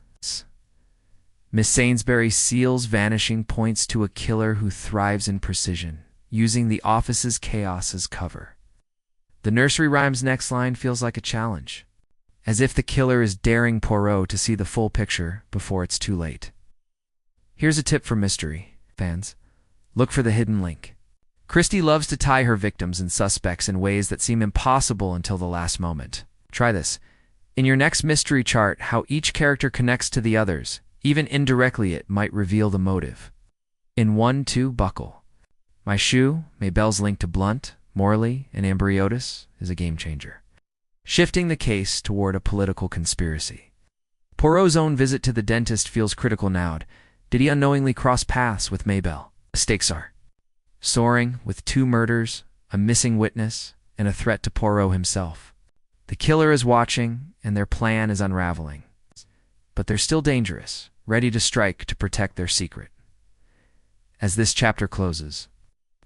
Miss Sainsbury Seale's vanishing points to a killer who thrives in precision, using the office's chaos as cover. The nursery rhyme's next line feels like a challenge, as if the killer is daring Poirot to see the full picture before it's too late. Here's a tip for mystery fans: look for the hidden link. Christie loves to tie her victims and suspects in ways that seem impossible until the last moment. Try this. In your next mystery chart, how each character connects to the others. Even indirectly, it might reveal the motive. In 1-2 buckle. My shoe, Mabelle's link to Blunt, Morley, and Amberiotis, is a game changer, shifting the case toward a political conspiracy. Poirot's own visit to the dentist feels critical now. Did he unknowingly cross paths with Mabelle? The stakes are soaring, with 2 murders, a missing witness, and a threat to Poirot himself. The killer is watching, and their plan is unraveling. But they're still dangerous, ready to strike to protect their secret. As this chapter closes,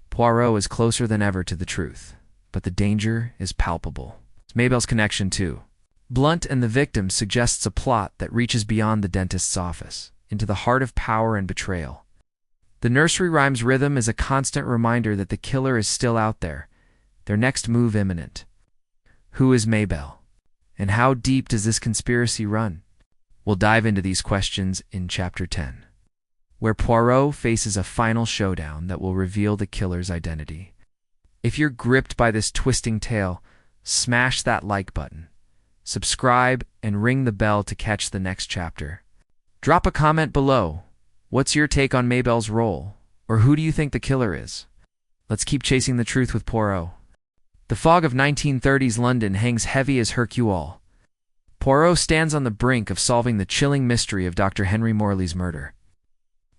Poirot is closer than ever to the truth, but the danger is palpable. Mabelle's connection to Blunt and the victim suggests a plot that reaches beyond the dentist's office, into the heart of power and betrayal. The nursery rhyme's rhythm is a constant reminder that the killer is still out there, their next move imminent. Who is Mabelle? And how deep does this conspiracy run? We'll dive into these questions in Chapter 10, where Poirot faces a final showdown that will reveal the killer's identity. If you're gripped by this twisting tale, smash that like button, subscribe, and ring the bell to catch the next chapter. Drop a comment below. What's your take on Mabelle's role? Or who do you think the killer is? Let's keep chasing the truth with Poirot. The fog of 1930s London hangs heavy as Hercule. Poirot stands on the brink of solving the chilling mystery of Dr. Henry Morley's murder,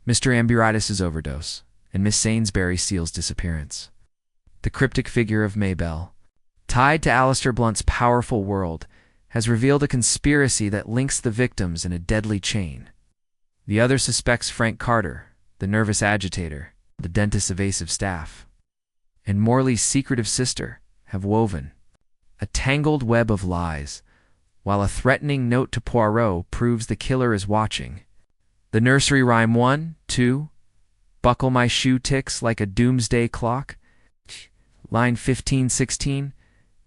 Mr. Amberiotis' overdose, and Miss Sainsbury Seale's disappearance. The cryptic figure of Mabelle, tied to Alistair Blunt's powerful world, has revealed a conspiracy that links the victims in a deadly chain. The other suspects: Frank Carter, the nervous agitator, the dentist's evasive staff, and Morley's secretive sister, have woven a tangled web of lies, while a threatening note to Poirot proves the killer is watching. The nursery rhyme 1-2, buckle my shoe ticks like a doomsday clock. Line 15-16,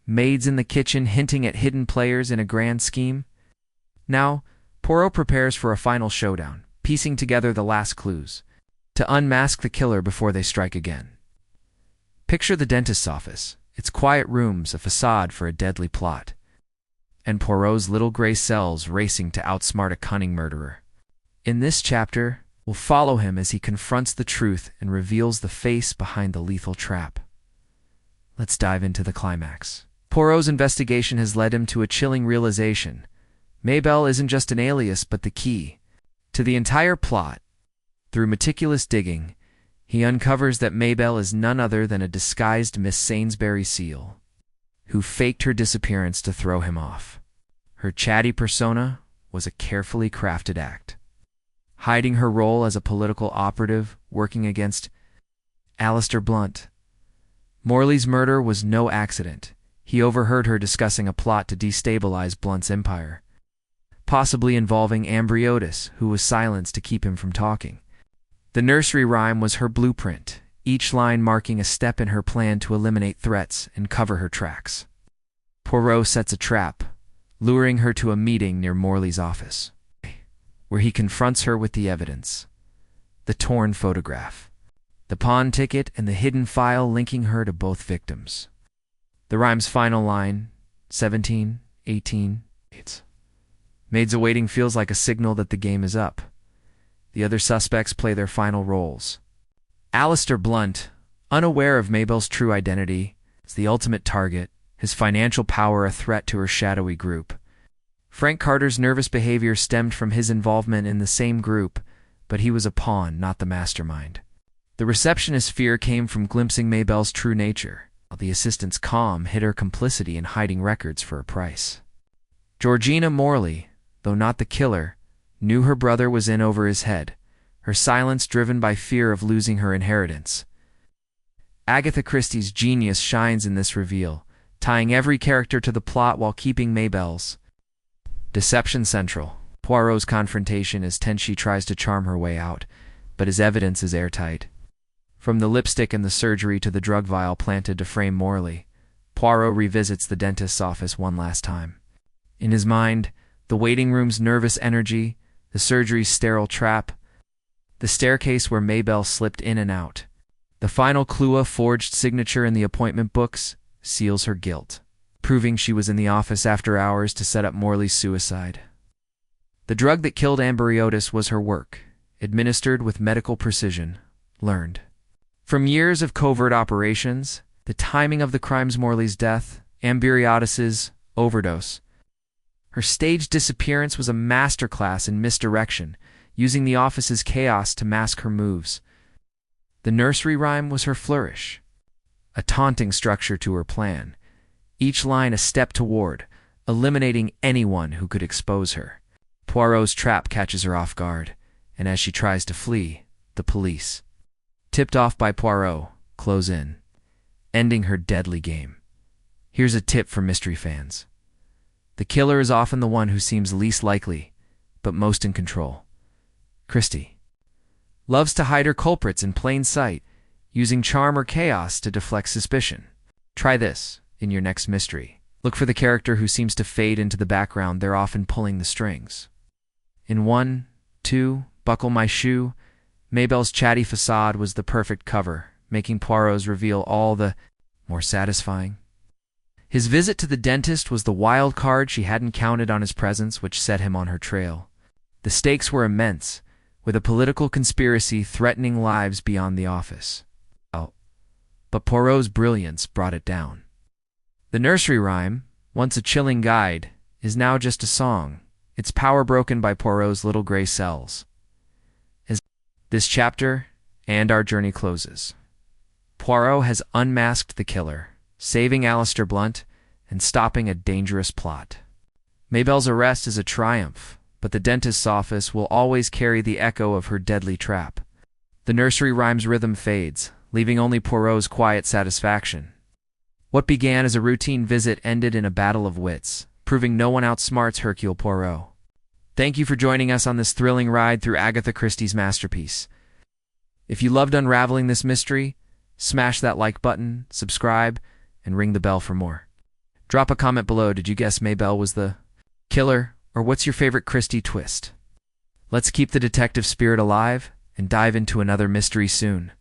maids in the kitchen hinting at hidden players in a grand scheme. Now, Poirot prepares for a final showdown, piecing together the last clues, to unmask the killer before they strike again. Picture the dentist's office, its quiet rooms a facade for a deadly plot, and Poirot's little gray cells racing to outsmart a cunning murderer. In this chapter, we'll follow him as he confronts the truth and reveals the face behind the lethal trap. Let's dive into the climax. Poirot's investigation has led him to a chilling realization. Mabelle isn't just an alias, but the key to the entire plot. Through meticulous digging, he uncovers that Mabelle is none other than a disguised Miss Sainsbury Seale, who faked her disappearance to throw him off. Her chatty persona was a carefully crafted act, hiding her role as a political operative working against Alistair Blunt. Morley's murder was no accident. He overheard her discussing a plot to destabilize Blunt's empire, possibly involving Amberiotis, who was silenced to keep him from talking. The nursery rhyme was her blueprint, each line marking a step in her plan to eliminate threats and cover her tracks. Poirot sets a trap, luring her to a meeting near Morley's office, where he confronts her with the evidence: the torn photograph, the pawn ticket, and the hidden file linking her to both victims. The rhyme's final line, 17, 18, 8. Maids awaiting feels like a signal that the game is up. The other suspects play their final roles. Alistair Blunt, unaware of Mabelle's true identity, is the ultimate target, his financial power a threat to her shadowy group. Frank Carter's nervous behavior stemmed from his involvement in the same group, but he was a pawn, not the mastermind. The receptionist's fear came from glimpsing Mabelle's true nature, while the assistant's calm hid her complicity in hiding records for a price. Georgina Morley, though not the killer, knew her brother was in over his head, her silence driven by fear of losing her inheritance. Agatha Christie's genius shines in this reveal, tying every character to the plot while keeping Mabelle's deception central. Poirot's confrontation is tense. She tries to charm her way out, but his evidence is airtight. From the lipstick in the surgery to the drug vial planted to frame Morley, Poirot revisits the dentist's office one last time. In his mind, the waiting room's nervous energy, the surgery's sterile trap, the staircase where Mabelle slipped in and out. The final clue, a forged signature in the appointment books, seals her guilt, proving she was in the office after hours to set up Morley's suicide. The drug that killed Amberiotis was her work, administered with medical precision, learned from years of covert operations. The timing of the crimes: Morley's death, Amberiotis's overdose. Her staged disappearance was a masterclass in misdirection, using the office's chaos to mask her moves. The nursery rhyme was her flourish, a taunting structure to her plan, each line a step toward eliminating anyone who could expose her. Poirot's trap catches her off guard, and as she tries to flee, the police, tipped off by Poirot, close in, ending her deadly game. Here's a tip for mystery fans. The killer is often the one who seems least likely, but most in control. Christie loves to hide her culprits in plain sight, using charm or chaos to deflect suspicion. Try this in your next mystery. Look for the character who seems to fade into the background. They're often pulling the strings. In 1, 2, Buckle My Shoe, Mabelle's chatty facade was the perfect cover, making Poirot's reveal all the more satisfying. His visit to the dentist was the wild card. She hadn't counted on his presence, which set him on her trail. The stakes were immense, with a political conspiracy threatening lives beyond the office. But Poirot's brilliance brought it down. The nursery rhyme, once a chilling guide, is now just a song, its power broken by Poirot's little gray cells. As this chapter and our journey closes, Poirot has unmasked the killer, saving Alistair Blunt and stopping a dangerous plot. Mabelle's arrest is a triumph, but the dentist's office will always carry the echo of her deadly trap. The nursery rhyme's rhythm fades, leaving only Poirot's quiet satisfaction. What began as a routine visit ended in a battle of wits, proving no one outsmarts Hercule Poirot. Thank you for joining us on this thrilling ride through Agatha Christie's masterpiece. If you loved unraveling this mystery, smash that like button, subscribe, and ring the bell for more. Drop a comment below. Did you guess Mabelle was the killer, or what's your favorite Christie twist? Let's keep the detective spirit alive and dive into another mystery soon.